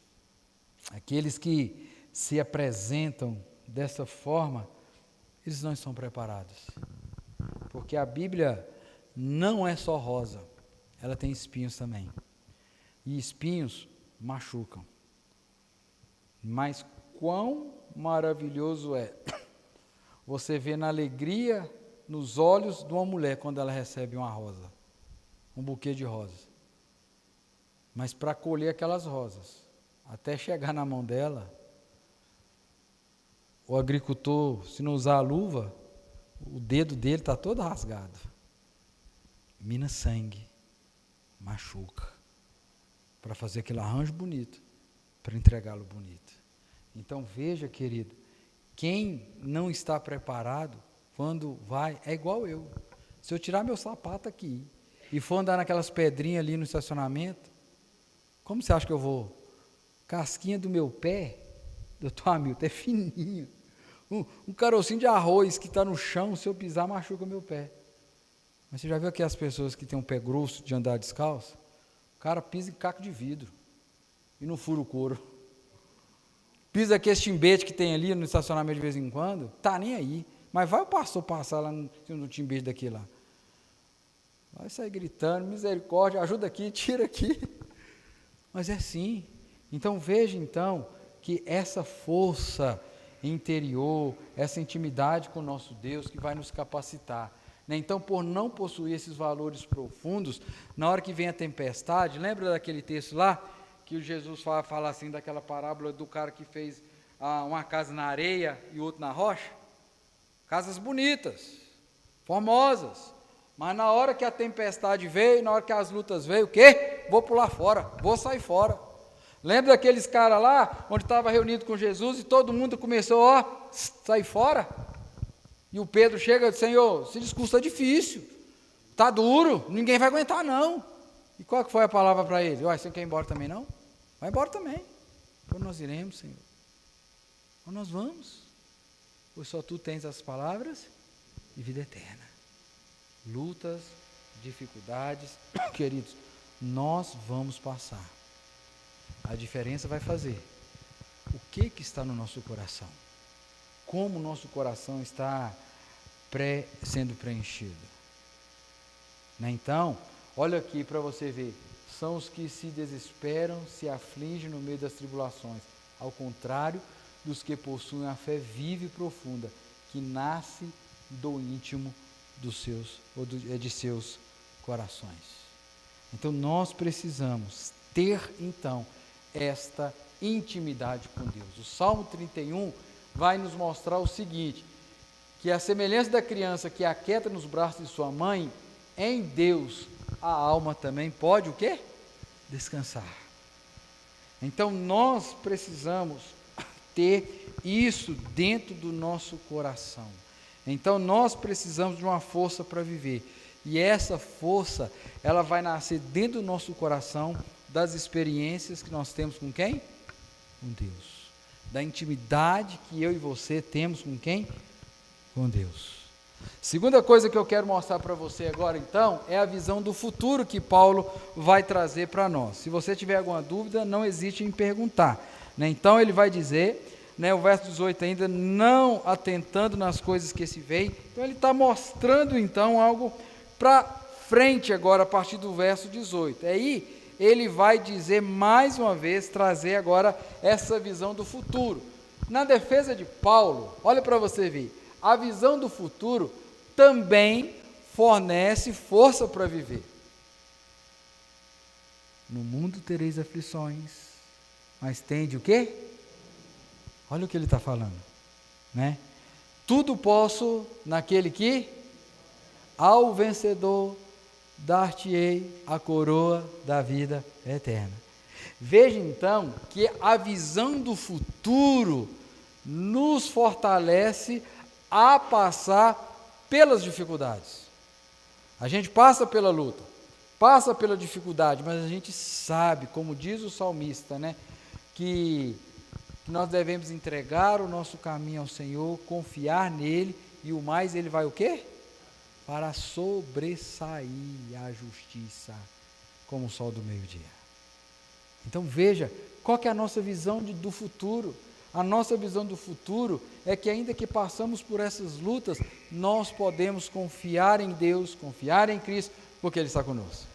Aqueles que se apresentam dessa forma, eles não estão preparados. Porque a Bíblia não é só rosa, ela tem espinhos também. E espinhos machucam. Mas quão maravilhoso é você ver na alegria nos olhos de uma mulher quando ela recebe uma rosa, um buquê de rosas. Mas para colher aquelas rosas, até chegar na mão dela, o agricultor, se não usar a luva, o dedo dele está todo rasgado. Mina sangue, machuca, para fazer aquele arranjo bonito, para entregá-lo bonito. Então veja, querido, quem não está preparado, quando vai, é igual eu. Se eu tirar meu sapato aqui e for andar naquelas pedrinhas ali no estacionamento, como você acha que eu vou? Casquinha do meu pé, doutor Hamilton, é fininho. Um carocinho de arroz que está no chão, se eu pisar, machuca o meu pé. Mas você já viu aquelas pessoas que têm um pé grosso de andar descalço? O cara pisa em caco de vidro e não fura o couro. Pisa aquele timbete que tem ali no estacionamento de vez em quando, tá nem aí. Mas vai o pastor passar lá no timbete daqui lá. Vai sair gritando, misericórdia, ajuda aqui, tira aqui. Mas é assim. Então veja que essa força interior, essa intimidade com o nosso Deus que vai nos capacitar. Então, por não possuir esses valores profundos, na hora que vem a tempestade, lembra daquele texto lá, que o Jesus fala assim, daquela parábola do cara que fez uma casa na areia e outro na rocha? Casas bonitas, formosas, mas na hora que a tempestade veio, na hora que as lutas veio, o quê? Vou pular fora, vou sair fora. Lembra daqueles caras lá, onde estava reunido com Jesus e todo mundo começou a sair fora? E o Pedro chega e diz: Senhor, esse discurso é difícil, está duro, ninguém vai aguentar não. E qual que foi a palavra para ele? Você quer ir embora também não? Vai embora também. Então nós iremos, Senhor. Ou nós vamos, pois só tu tens as palavras de vida eterna. Lutas, dificuldades, queridos, nós vamos passar. A diferença vai fazer o que está no nosso coração, como o nosso coração está sendo preenchido. Né? Então, olha aqui para você ver, são os que se desesperam, se afligem no meio das tribulações, ao contrário dos que possuem a fé viva e profunda, que nasce do íntimo de seus corações. Então nós precisamos ter então esta intimidade com Deus. O Salmo 31 vai nos mostrar o seguinte, que a semelhança da criança que aquieta nos braços de sua mãe, em Deus a alma também pode o quê? Descansar. Então nós precisamos ter isso dentro do nosso coração. Então nós precisamos de uma força para viver. E essa força, ela vai nascer dentro do nosso coração, das experiências que nós temos com quem? Com Deus. Da intimidade que eu e você temos com quem? Com Deus. Segunda coisa que eu quero mostrar para você agora, então, é a visão do futuro que Paulo vai trazer para nós. Se você tiver alguma dúvida, não hesite em perguntar. Né? Então, ele vai dizer, né, o verso 18 ainda, não atentando nas coisas que se veem. Então, ele está mostrando, então, algo para frente agora, a partir do verso 18. Aí, ele vai dizer, mais uma vez, trazer agora essa visão do futuro. Na defesa de Paulo, olha para você ver, a visão do futuro também fornece força para viver. No mundo tereis aflições, mas tende o quê? Olha o que ele está falando, né? Tudo posso naquele que, ao vencedor, dar-te-ei a coroa da vida eterna. Veja então que a visão do futuro nos fortalece a passar pelas dificuldades. A gente passa pela luta, passa pela dificuldade, mas a gente sabe, como diz o salmista, né, que nós devemos entregar o nosso caminho ao Senhor, confiar nele, e o mais ele vai o quê? Para sobressair a justiça como o sol do meio-dia. Então veja, qual que é a nossa visão do futuro? A nossa visão do futuro é que ainda que passamos por essas lutas, nós podemos confiar em Deus, confiar em Cristo, porque Ele está conosco.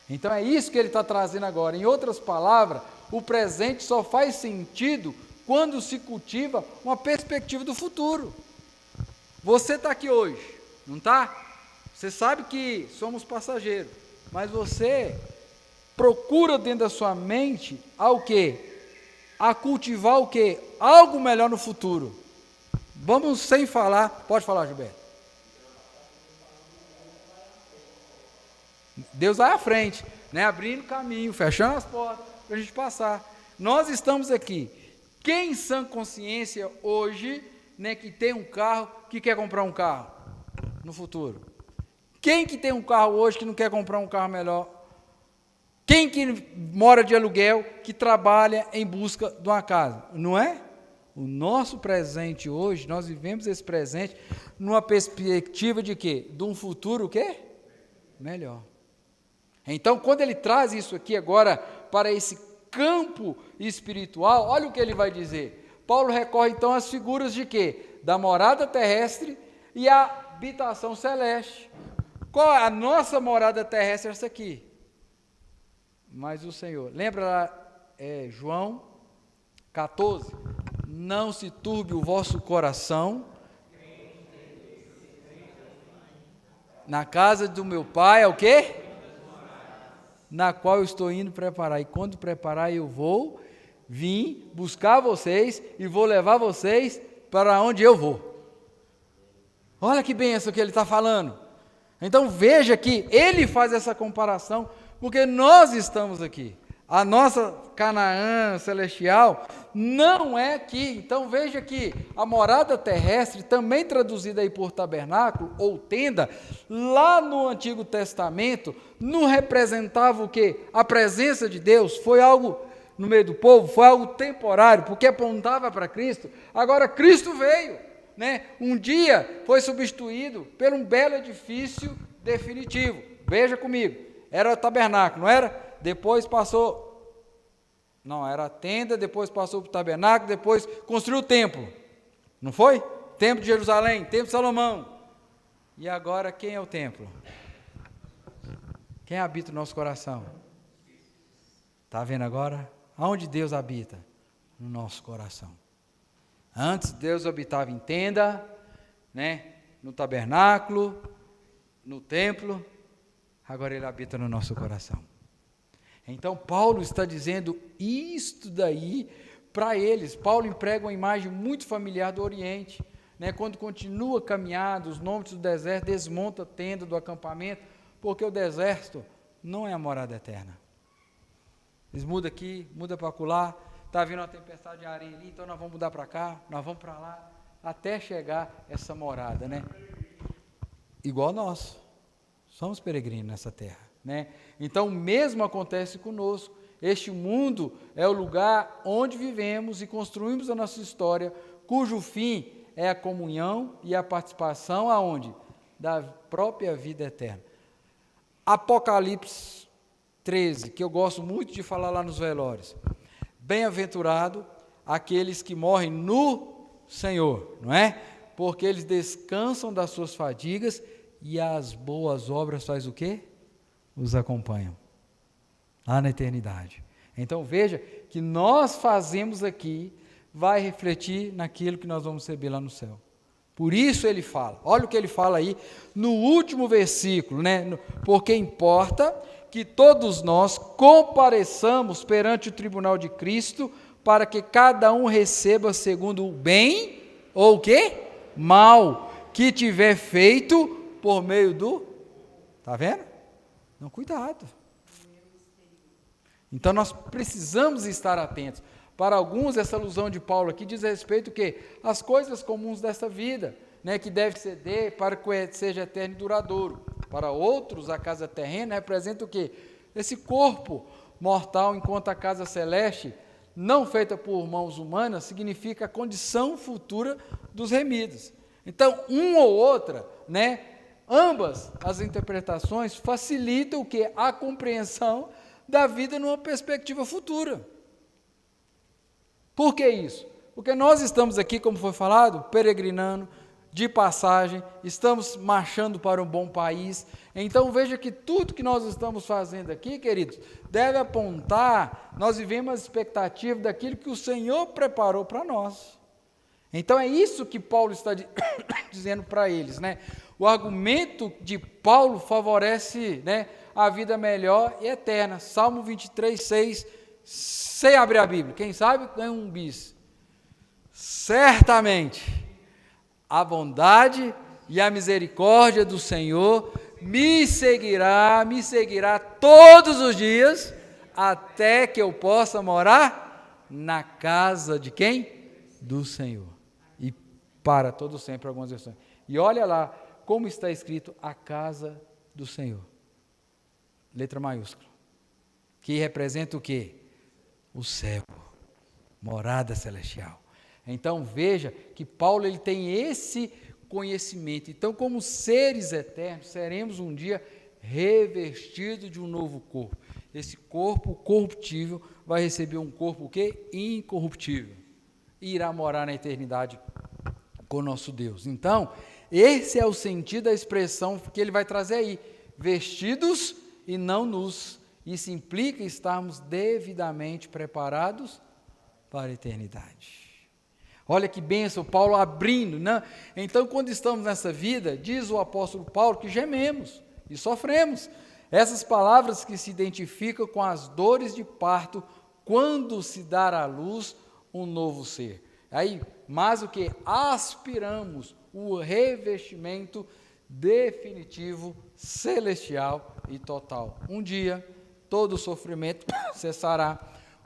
Então é isso que ele está trazendo agora. Em outras palavras, o presente só faz sentido quando se cultiva uma perspectiva do futuro. Você está aqui hoje, não está? Você sabe que somos passageiros, mas você procura dentro da sua mente ao quê? A cultivar o quê? Algo melhor no futuro. Vamos sem falar, pode falar, Gilberto. Deus vai à frente, né? Abrindo caminho, fechando as portas para a gente passar. Nós estamos aqui. Quem em sã consciência hoje, né, que tem um carro, que quer comprar um carro no futuro? Quem que tem um carro hoje que não quer comprar um carro melhor? Quem que mora de aluguel, que trabalha em busca de uma casa? Não é? O nosso presente hoje, nós vivemos esse presente numa perspectiva de quê? De um futuro o quê? Melhor. Então, quando ele traz isso aqui agora para esse campo espiritual, olha o que ele vai dizer. Paulo recorre então às figuras de quê? Da morada terrestre e a habitação celeste. Qual é a nossa morada terrestre? Essa aqui. Mas o Senhor, lembra lá, João 14, não se turbe o vosso coração, na casa do meu Pai, é o quê? Na qual eu estou indo preparar, e quando preparar eu vou vir buscar vocês, e vou levar vocês para onde eu vou. Olha que bênção que ele está falando. Então veja que ele faz essa comparação, porque nós estamos aqui. A nossa Canaã celestial não é aqui. Então veja que a morada terrestre, também traduzida aí por tabernáculo ou tenda, lá no Antigo Testamento, não representava o quê? A presença de Deus foi algo no meio do povo foi algo temporário, porque apontava para Cristo. Agora Cristo veio, né? Um dia foi substituído por um belo edifício definitivo. Veja comigo, era o tabernáculo, não era? Depois passou, não, era a tenda, depois passou para o tabernáculo, depois construiu o templo, não foi? Templo de Jerusalém, templo de Salomão. E agora quem é o templo? Quem habita o nosso coração? Está vendo agora? Aonde Deus habita? No nosso coração. Antes Deus habitava em tenda, né? No tabernáculo, no templo. Agora Ele habita no nosso coração. Então Paulo está dizendo isto daí para eles. Paulo emprega uma imagem muito familiar do Oriente, né? Quando continua caminhando, os nomes do deserto, desmonta a tenda do acampamento, porque o deserto não é a morada eterna. Eles mudam aqui, mudam para acolá, está vindo uma tempestade de areia ali, então nós vamos mudar para cá, nós vamos para lá, até chegar essa morada, né? Igual nós, somos peregrinos nessa terra, né? Então o mesmo acontece conosco. Este mundo é o lugar onde vivemos e construímos a nossa história, cujo fim é a comunhão e a participação aonde? Da própria vida eterna. Apocalipse 13, que eu gosto muito de falar lá nos velórios. Bem-aventurado aqueles que morrem no Senhor, não é? Porque eles descansam das suas fadigas e as boas obras faz o quê? Os acompanham lá na eternidade. Então veja que nós fazemos aqui vai refletir naquilo que nós vamos receber lá no céu. Por isso ele fala, olha o que ele fala aí no último versículo, né? Porque importa que todos nós compareçamos perante o tribunal de Cristo, para que cada um receba segundo o bem, ou o quê? Mal, que tiver feito por meio do... Está vendo? Não, cuidado. Então nós precisamos estar atentos. Para alguns, essa alusão de Paulo aqui diz respeito o quê? As coisas comuns desta vida, né, que deve ceder para que seja eterno e duradouro. Para outros, a casa terrena representa o quê? Esse corpo mortal, enquanto a casa celeste, não feita por mãos humanas, significa a condição futura dos remidos. Então, uma ou outra, né, ambas as interpretações facilitam o quê? A compreensão da vida numa perspectiva futura. Por que isso? Porque nós estamos aqui, como foi falado, peregrinando, de passagem, estamos marchando para um bom país. Então veja que tudo que nós estamos fazendo aqui, queridos, deve apontar, nós vivemos a expectativa daquilo que o Senhor preparou para nós. Então é isso que Paulo está dizendo para eles, né? O argumento de Paulo favorece, né, a vida melhor e eterna. Salmo 23, 6, sem abrir a Bíblia, quem sabe ganha um bis. Certamente a bondade e a misericórdia do Senhor me seguirá todos os dias, até que eu possa morar na casa de quem? Do Senhor. E para todo sempre, algumas versões. E olha lá como está escrito a casa do Senhor. Letra maiúscula. Que representa o quê? O céu, morada celestial. Então veja que Paulo ele tem esse conhecimento. Então, como seres eternos, seremos um dia revestidos de um novo corpo. Esse corpo corruptível vai receber um corpo o quê? Incorruptível. E irá morar na eternidade com nosso Deus. Então, esse é o sentido da expressão que ele vai trazer aí. Vestidos e não nus. Isso implica estarmos devidamente preparados para a eternidade. Olha que bênção, Paulo abrindo, né? Então, quando estamos nessa vida, diz o apóstolo Paulo que gememos e sofremos. Essas palavras que se identificam com as dores de parto quando se dar à luz um novo ser. Aí, mas o que? Aspiramos o revestimento definitivo, celestial e total. Um dia, todo o sofrimento cessará.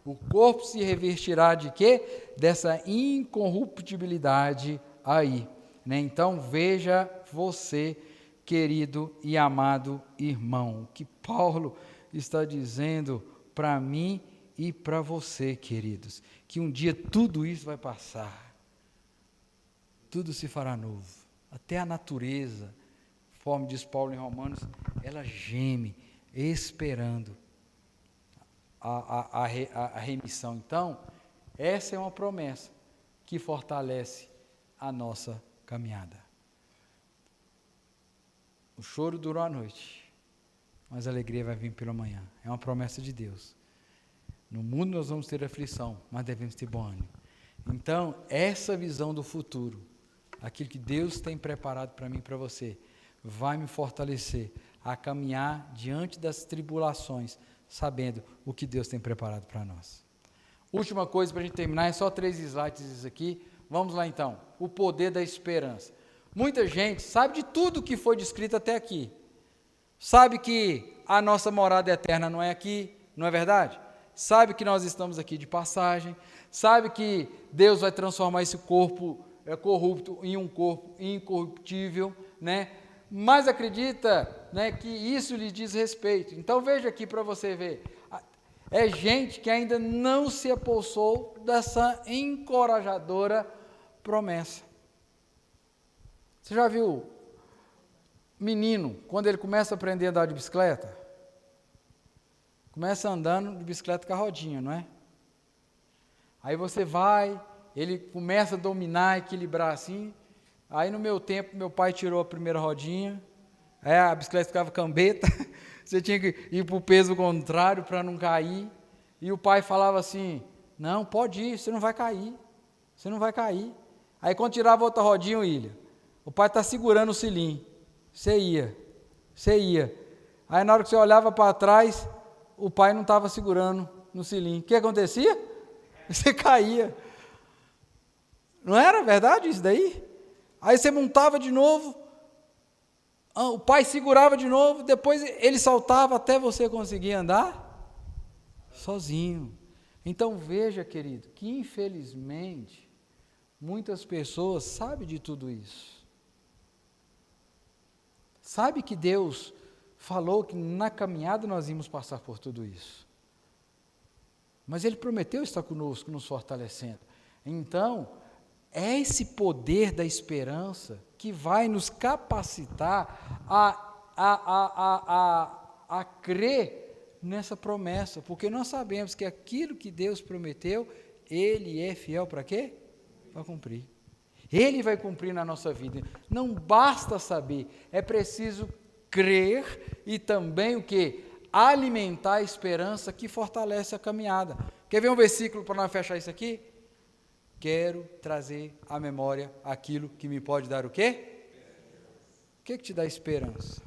O corpo se revestirá de quê? Dessa incorruptibilidade aí, né? Então veja você, querido e amado irmão, o que Paulo está dizendo para mim e para você, queridos, que um dia tudo isso vai passar. Tudo se fará novo. Até a natureza, conforme diz Paulo em Romanos, ela geme, esperando a remissão. Então, essa é uma promessa que fortalece a nossa caminhada. O choro durou a noite, mas a alegria vai vir pela manhã. É uma promessa de Deus. No mundo nós vamos ter aflição, mas devemos ter bom ânimo. Então, essa visão do futuro, aquilo que Deus tem preparado para mim e para você, vai me fortalecer a caminhar diante das tribulações, sabendo o que Deus tem preparado para nós. Última coisa para a gente terminar, é só 3 slides aqui. Vamos lá então, o poder da esperança. Muita gente sabe de tudo que foi descrito até aqui. Sabe que a nossa morada eterna não é aqui, não é verdade? Sabe que nós estamos aqui de passagem, sabe que Deus vai transformar esse corpo corrupto em um corpo incorruptível, né? Mas acredita, né, que isso lhe diz respeito. Então veja aqui para você ver, é gente que ainda não se apossou dessa encorajadora promessa. Você já viu menino, quando ele começa a aprender a andar de bicicleta? Começa andando de bicicleta com a rodinha, não é? Aí você vai, ele começa a dominar, equilibrar assim. Aí no meu tempo, meu pai tirou a primeira rodinha, a bicicleta ficava cambeta, você tinha que ir para o peso contrário para não cair. E o pai falava assim, não, pode ir, você não vai cair, você não vai cair. Aí quando tirava outra rodinha, o pai está segurando o cilim, você ia. Aí na hora que você olhava para trás, o pai não estava segurando no cilim. O que acontecia? Você caía. Não era verdade isso daí? Aí você montava de novo, o pai segurava de novo, depois ele saltava até você conseguir andar sozinho. Então veja, querido, que infelizmente muitas pessoas sabem de tudo isso. Sabe que Deus falou que na caminhada nós íamos passar por tudo isso. Mas Ele prometeu estar conosco, nos fortalecendo. Então, é esse poder da esperança que vai nos capacitar a crer nessa promessa, porque nós sabemos que aquilo que Deus prometeu, Ele é fiel para quê? Para cumprir. Ele vai cumprir na nossa vida. Não basta saber, é preciso crer e também o quê? Alimentar a esperança que fortalece a caminhada. Quer ver um versículo para nós fechar isso aqui? Quero trazer à memória aquilo que me pode dar o quê? O que te dá esperança?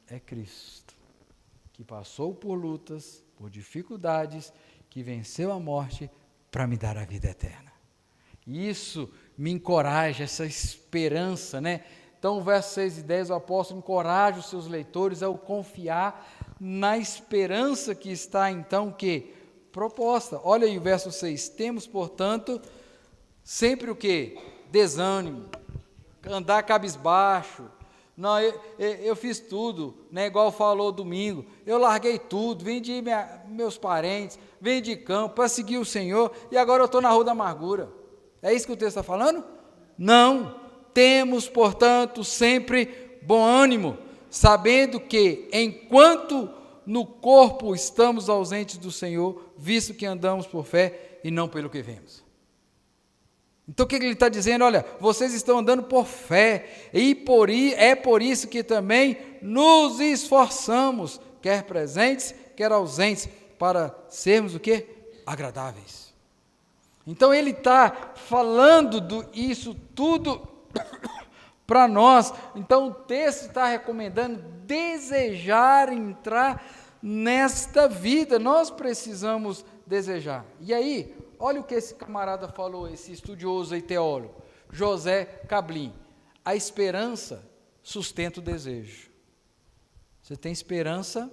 É Cristo, que passou por lutas, por dificuldades, que venceu a morte para me dar a vida eterna. E isso me encoraja, essa esperança, né? Então, o verso 6 e 10, o apóstolo encoraja os seus leitores a confiar na esperança que está, então, que proposta. Olha aí o verso 6, temos, portanto, sempre o quê? Desânimo, andar cabisbaixo. Não, eu fiz tudo, né, igual falou domingo, eu larguei tudo, vendi meus parentes, vendi campo para seguir o Senhor, e agora eu estou na rua da amargura. É isso que o texto está falando? Não, temos, portanto, sempre bom ânimo, sabendo que, enquanto no corpo estamos ausentes do Senhor, visto que andamos por fé e não pelo que vemos. Então o que ele está dizendo? Olha, vocês estão andando por fé, e é por isso que também nos esforçamos, quer presentes, quer ausentes, para sermos o quê? Agradáveis. Então ele está falando isso tudo para nós. Então o texto está recomendando desejar entrar nesta vida. Nós precisamos desejar. E aí, olha o que esse camarada falou, esse estudioso e teólogo, José Cablin. A esperança sustenta o desejo. Você tem esperança,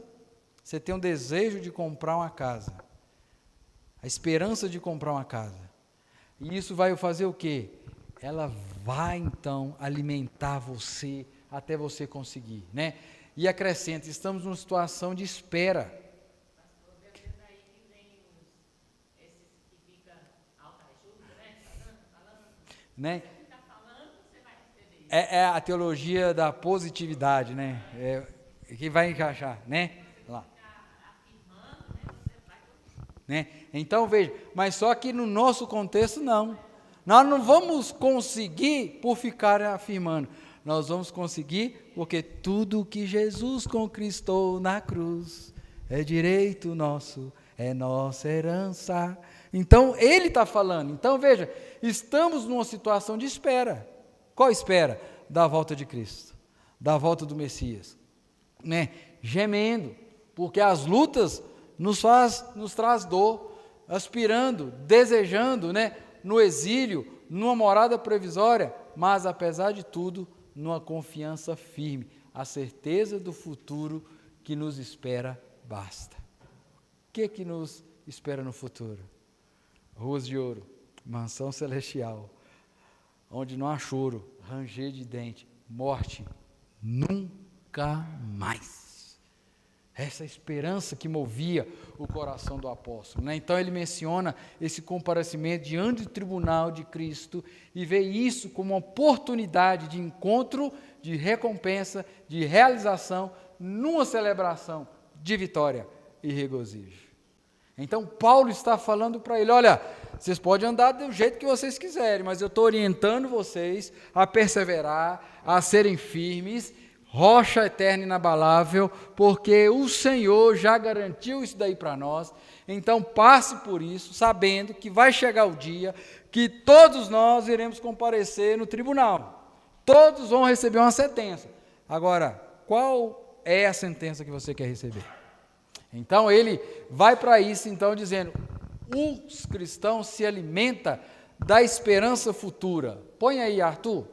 você tem um desejo de comprar uma casa. A esperança de comprar uma casa. E isso vai fazer o quê? Ela vai, então, alimentar você até você conseguir, né? E acrescenta, estamos numa situação de espera. Né? É a teologia da positividade, né? Que vai encaixar, né? Lá. Né? Então veja, mas só que no nosso contexto não. Nós não vamos conseguir por ficar afirmando. Nós vamos conseguir porque tudo que Jesus conquistou na cruz é direito nosso, é nossa herança. Então ele está falando. Então veja, estamos numa situação de espera. Qual espera? Da volta de Cristo, da volta do Messias, né? Gemendo, porque as lutas nos traz dor, aspirando, desejando, né? No exílio, numa morada provisória, mas apesar de tudo, numa confiança firme, a certeza do futuro que nos espera basta. O que nos espera no futuro? Ruas de ouro, mansão celestial, onde não há choro, ranger de dente, morte, nunca mais. Essa esperança que movia o coração do apóstolo, né? Então ele menciona esse comparecimento diante do tribunal de Cristo e vê isso como uma oportunidade de encontro, de recompensa, de realização, numa celebração de vitória e regozijo. Então Paulo está falando para ele, olha, vocês podem andar do jeito que vocês quiserem, mas eu estou orientando vocês a perseverar, a serem firmes, rocha eterna e inabalável, porque o Senhor já garantiu isso daí para nós. Então passe por isso, sabendo que vai chegar o dia que todos nós iremos comparecer no tribunal. Todos vão receber uma sentença. Agora, qual é a sentença que você quer receber? Então ele vai para isso, então, dizendo, os cristãos se alimentam da esperança futura. Põe aí, Arthur.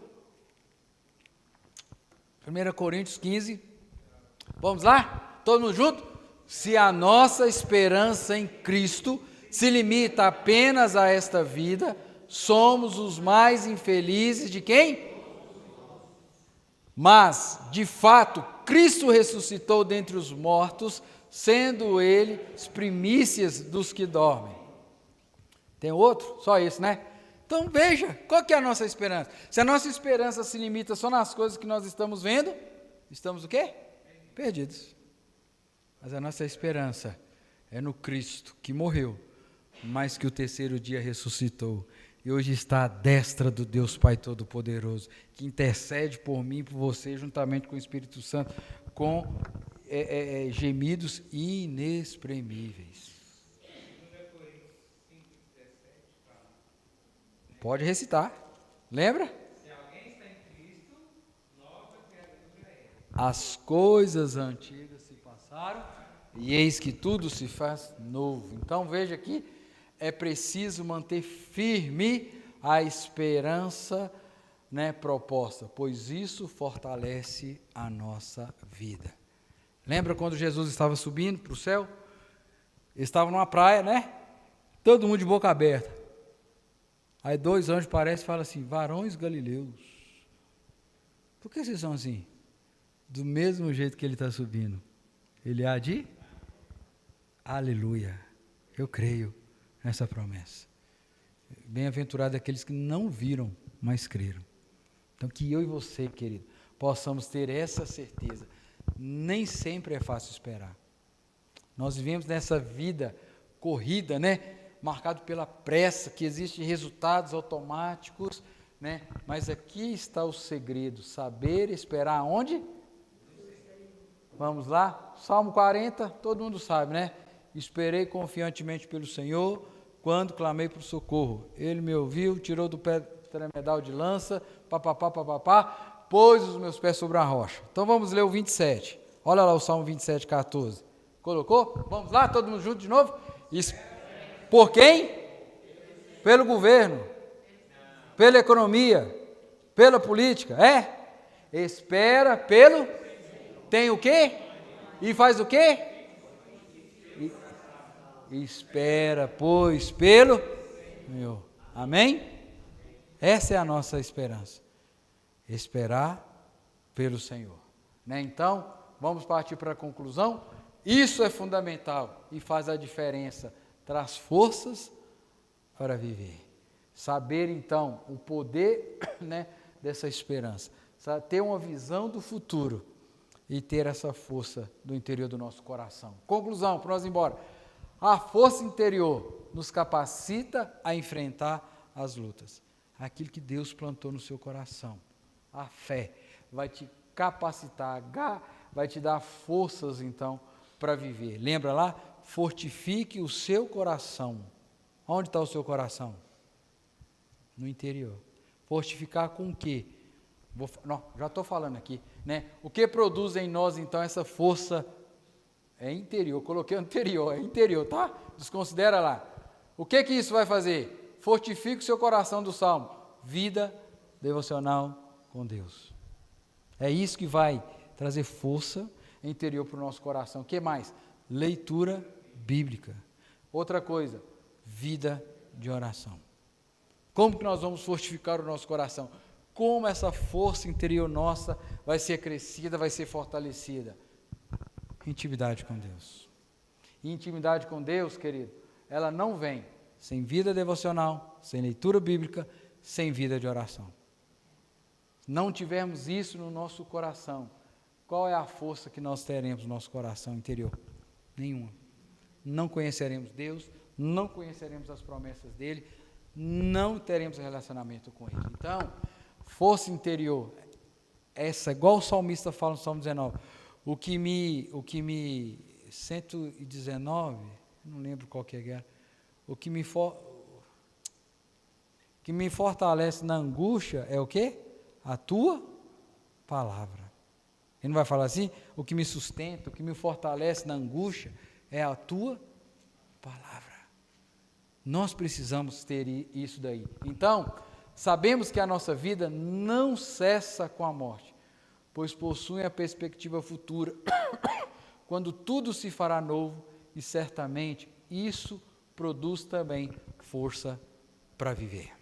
1 Coríntios 15. Vamos lá? Todo mundo junto? Se a nossa esperança em Cristo se limita apenas a esta vida, somos os mais infelizes de quem? Mas, de fato, Cristo ressuscitou dentre os mortos, sendo ele as primícias dos que dormem. Tem outro? Só isso, né? Então veja, qual que é a nossa esperança? Se a nossa esperança se limita só nas coisas que nós estamos vendo, estamos o quê? Perdidos. Mas a nossa esperança é no Cristo que morreu, mas que o terceiro dia ressuscitou. E hoje está à destra do Deus Pai Todo-Poderoso, que intercede por mim e por você, juntamente com o Espírito Santo, com gemidos inexprimíveis. Pode recitar. Lembra? Se alguém está em Cristo, nova criatura é. As coisas antigas se passaram e eis que tudo se faz novo. Então veja aqui, é preciso manter firme a esperança, né, proposta, pois isso fortalece a nossa vida. Lembra quando Jesus estava subindo para o céu? Eles estavam numa praia, né? Todo mundo de boca aberta. Aí 2 anjos parecem e falam assim, varões galileus, por que vocês são assim? Do mesmo jeito que ele está subindo, ele há de? Aleluia, eu creio nessa promessa. Bem-aventurado aqueles que não viram, mas creram. Então que eu e você, querido, possamos ter essa certeza. Nem sempre é fácil esperar. Nós vivemos nessa vida corrida, né? Marcado pela pressa, que existem resultados automáticos, né? Mas aqui está o segredo, saber esperar onde? Vamos lá? Salmo 40, todo mundo sabe, né? Esperei confiantemente pelo Senhor, quando clamei por socorro. Ele me ouviu, tirou do pé tremedal de lança, papapá, pôs os meus pés sobre a rocha. Então vamos ler o 27. Olha lá o Salmo 27, 14. Colocou? Vamos lá, todo mundo junto de novo? Por quem? Pelo governo, pela economia, pela política, Espera pelo... Tem o quê? E faz o quê? Espera, pois, pelo... Senhor. Amém? Essa é a nossa esperança. Esperar pelo Senhor. Né? Então, vamos partir para a conclusão. Isso é fundamental e faz a diferença, traz forças para viver. Saber, então, o poder, né, dessa esperança, ter uma visão do futuro e ter essa força do interior do nosso coração. Conclusão, para nós ir embora. A força interior nos capacita a enfrentar as lutas. Aquilo que Deus plantou no seu coração. A fé vai te capacitar, vai te dar forças, então, para viver. Lembra lá? Fortifique o seu coração. Onde está o seu coração? No interior. Fortificar com o quê? Já estou falando aqui, né? O que produz em nós, então, essa força é interior. Coloquei anterior, é interior, tá? Desconsidera lá. O que isso vai fazer? Fortifique o seu coração do Salmo. Vida devocional com Deus. É isso que vai trazer força interior para o nosso coração. O que mais? Leitura bíblica. Outra coisa, vida de oração. Como que nós vamos fortificar o nosso coração? Como essa força interior nossa vai ser crescida, vai ser fortalecida? Intimidade com Deus. E intimidade com Deus, querido, ela não vem sem vida devocional, sem leitura bíblica, sem vida de oração. Não tivermos isso no nosso coração, qual é a força que nós teremos no nosso coração interior? Nenhuma. Não conheceremos Deus, não conheceremos as promessas dele, não teremos relacionamento com ele. Então, força interior, essa, igual o salmista fala no Salmo 19, o que me 119, não lembro qual que era, o que me fortalece na angústia é o quê? A tua palavra. Ele não vai falar assim? O que me sustenta, o que me fortalece na angústia é a tua palavra. Nós precisamos ter isso daí. Então, sabemos que a nossa vida não cessa com a morte, pois possui a perspectiva futura, quando tudo se fará novo, e certamente isso produz também força para viver.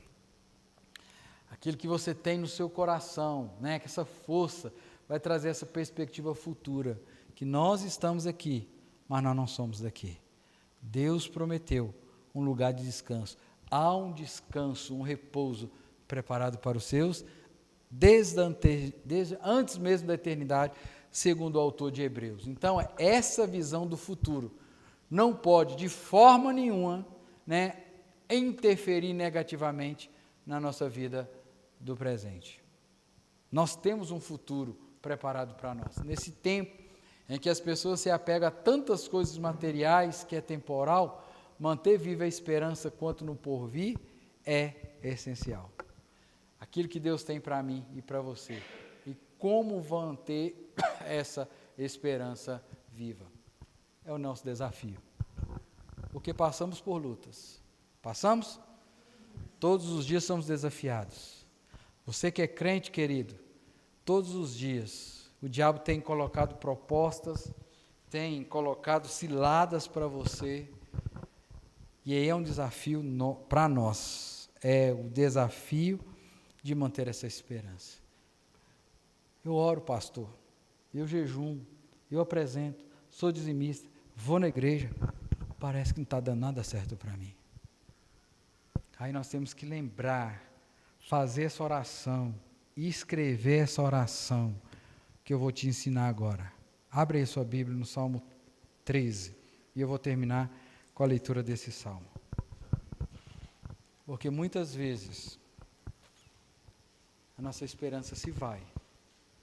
Aquilo que você tem no seu coração, né, que essa força vai trazer essa perspectiva futura, que nós estamos aqui, mas nós não somos daqui. Deus prometeu um lugar de descanso. Há um descanso, um repouso preparado para os seus, desde antes mesmo da eternidade, segundo o autor de Hebreus. Então, essa visão do futuro não pode, de forma nenhuma, né, interferir negativamente na nossa vida do presente. Nós temos um futuro preparado para nós. Nesse tempo em que as pessoas se apegam a tantas coisas materiais, que é temporal, manter viva a esperança quanto no porvir é essencial. Aquilo que Deus tem para mim e para você. E como manter essa esperança viva? É o nosso desafio. Porque passamos por lutas. Passamos? Todos os dias somos desafiados. Você que é crente, querido, todos os dias o diabo tem colocado propostas, tem colocado ciladas para você, e aí é um desafio para nós, é o desafio de manter essa esperança. Eu oro, pastor, eu jejuo, eu apresento, sou dizimista, vou na igreja, parece que não está dando nada certo para mim. Aí nós temos que lembrar, fazer essa oração, escrever essa oração que eu vou te ensinar agora. Abre aí sua Bíblia no Salmo 13 e eu vou terminar com a leitura desse salmo. Porque muitas vezes a nossa esperança se vai,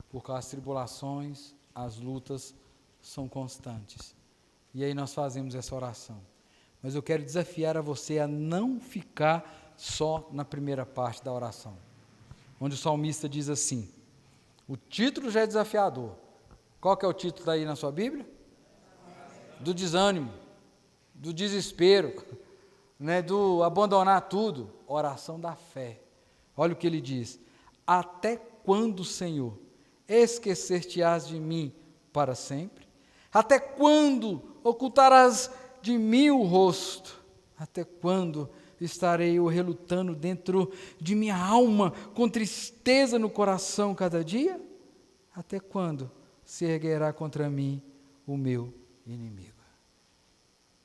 porque as tribulações, as lutas são constantes. E aí nós fazemos essa oração. Mas eu quero desafiar a você a não ficar só na primeira parte da oração, onde o salmista diz assim, o título já é desafiador. Qual que é o título daí na sua Bíblia? Do desânimo, do desespero, né, do abandonar tudo. Oração da fé. Olha o que ele diz, até quando, Senhor, esquecer-te-ás de mim para sempre? Até quando ocultarás de mim o rosto? Até quando estarei eu relutando dentro de minha alma, com tristeza no coração cada dia? Até quando se erguerá contra mim o meu inimigo.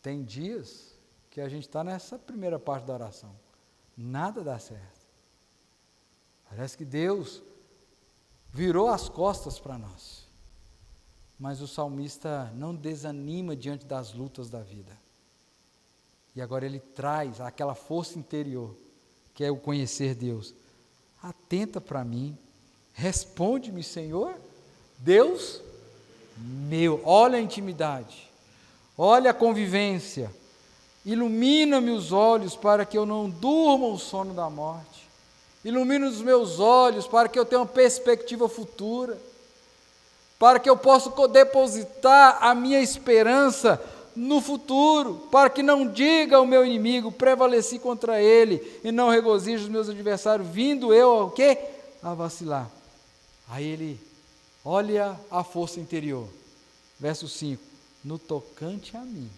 Tem dias que a gente está nessa primeira parte da oração, nada dá certo. Parece que Deus virou as costas para nós. Mas o salmista não desanima diante das lutas da vida. E agora ele traz aquela força interior, que é o conhecer Deus. Atenta para mim, responde-me, Senhor, Deus meu. Olha a intimidade, olha a convivência. Ilumina-me os olhos para que eu não durma o sono da morte. Ilumina os meus olhos para que eu tenha uma perspectiva futura, para que eu possa depositar a minha esperança no futuro, para que não diga ao meu inimigo, prevaleci contra ele, e não regozije os meus adversários, vindo eu ao quê? A vacilar. Aí ele olha a força interior. Verso 5, no tocante a mim,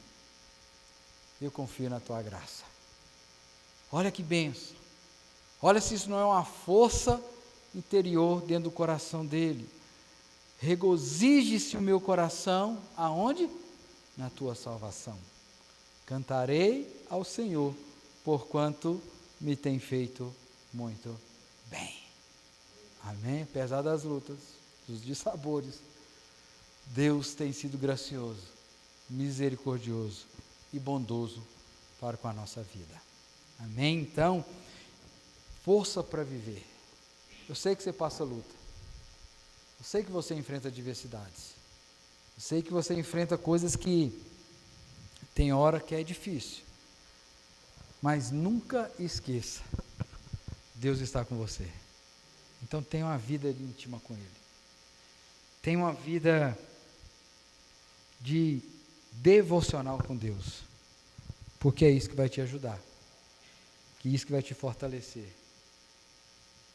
eu confio na tua graça. Olha que bênção. Olha se isso não é uma força interior dentro do coração dele. Regozije-se o meu coração, aonde? Na tua salvação. Cantarei ao Senhor, porquanto me tem feito muito bem. Amém? Apesar das lutas, dos dissabores, Deus tem sido gracioso, misericordioso e bondoso para com a nossa vida. Amém? Então, força para viver. Eu sei que você passa luta. Eu sei que você enfrenta adversidades. Eu sei que você enfrenta coisas que tem hora que é difícil. Mas nunca esqueça, Deus está com você. Então tenha uma vida íntima com Ele. Tenha uma vida de devocional com Deus. Porque é isso que vai te ajudar. Que é isso que vai te fortalecer.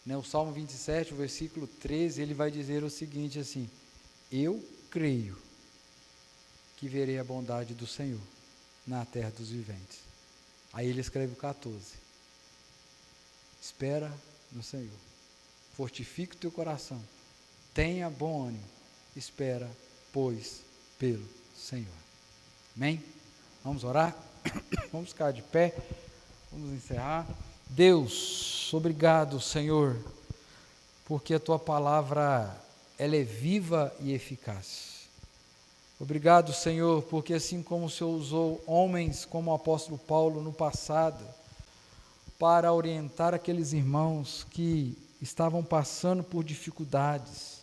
O Salmo 27, o versículo 13, ele vai dizer o seguinte assim: eu creio que verei a bondade do Senhor na terra dos viventes. Aí ele escreve o 14. Espera no Senhor. Fortifique o teu coração. Tenha bom ânimo. Espera, pois, pelo Senhor. Amém? Vamos orar? Vamos ficar de pé. Vamos encerrar. Deus, obrigado, Senhor, porque a tua palavra, ela é viva e eficaz. Obrigado, Senhor, porque assim como o Senhor usou homens como o apóstolo Paulo no passado, para orientar aqueles irmãos que estavam passando por dificuldades,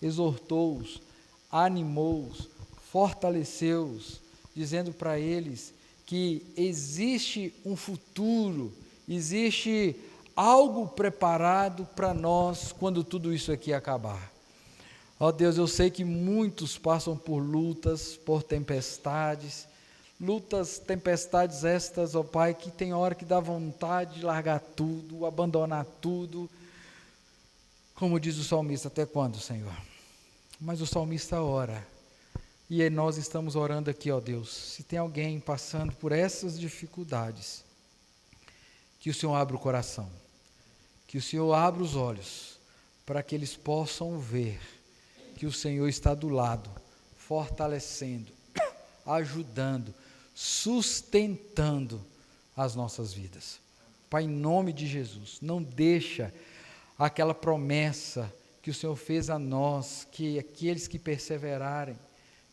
exortou-os, animou-os, fortaleceu-os, dizendo para eles que existe um futuro, existe algo preparado para nós quando tudo isso aqui acabar. Ó Deus, eu sei que muitos passam por lutas, por tempestades estas, ó Pai, que tem hora que dá vontade de largar tudo, abandonar tudo. Como diz o salmista, até quando, Senhor? Mas o salmista ora, e nós estamos orando aqui, ó Deus, se tem alguém passando por essas dificuldades, que o Senhor abra o coração, que o Senhor abra os olhos, para que eles possam ver que o Senhor está do lado, fortalecendo, ajudando, sustentando as nossas vidas. Pai, em nome de Jesus, não deixa aquela promessa que o Senhor fez a nós, que aqueles que perseverarem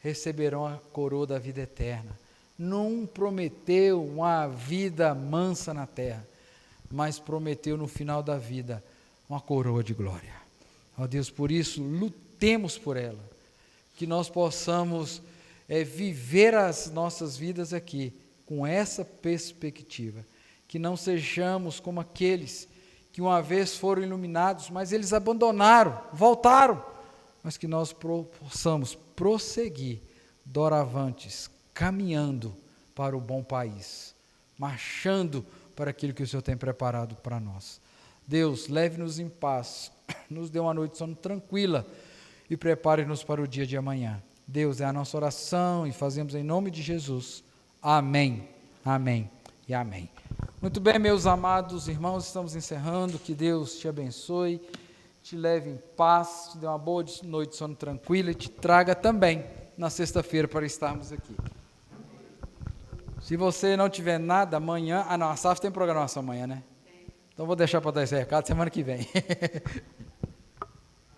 receberão a coroa da vida eterna. Não prometeu uma vida mansa na terra, mas prometeu no final da vida uma coroa de glória. Ó Deus, por isso, lutemos por ela, que nós possamos viver as nossas vidas aqui com essa perspectiva, que não sejamos como aqueles que uma vez foram iluminados, mas eles abandonaram, voltaram, mas que nós possamos prosseguir, doravantes, caminhando para o bom país, marchando para aquilo que o Senhor tem preparado para nós. Deus, leve-nos em paz, nos dê uma noite de sono tranquila e prepare-nos para o dia de amanhã. Deus, é a nossa oração e fazemos em nome de Jesus. Amém, amém e amém. Muito bem, meus amados irmãos, estamos encerrando. Que Deus te abençoe, te leve em paz, te dê uma boa noite de sono tranquila e te traga também na sexta-feira para estarmos aqui. Se você não tiver nada, amanhã... a SAF tem programação amanhã, né? Então vou deixar para dar esse recado semana que vem.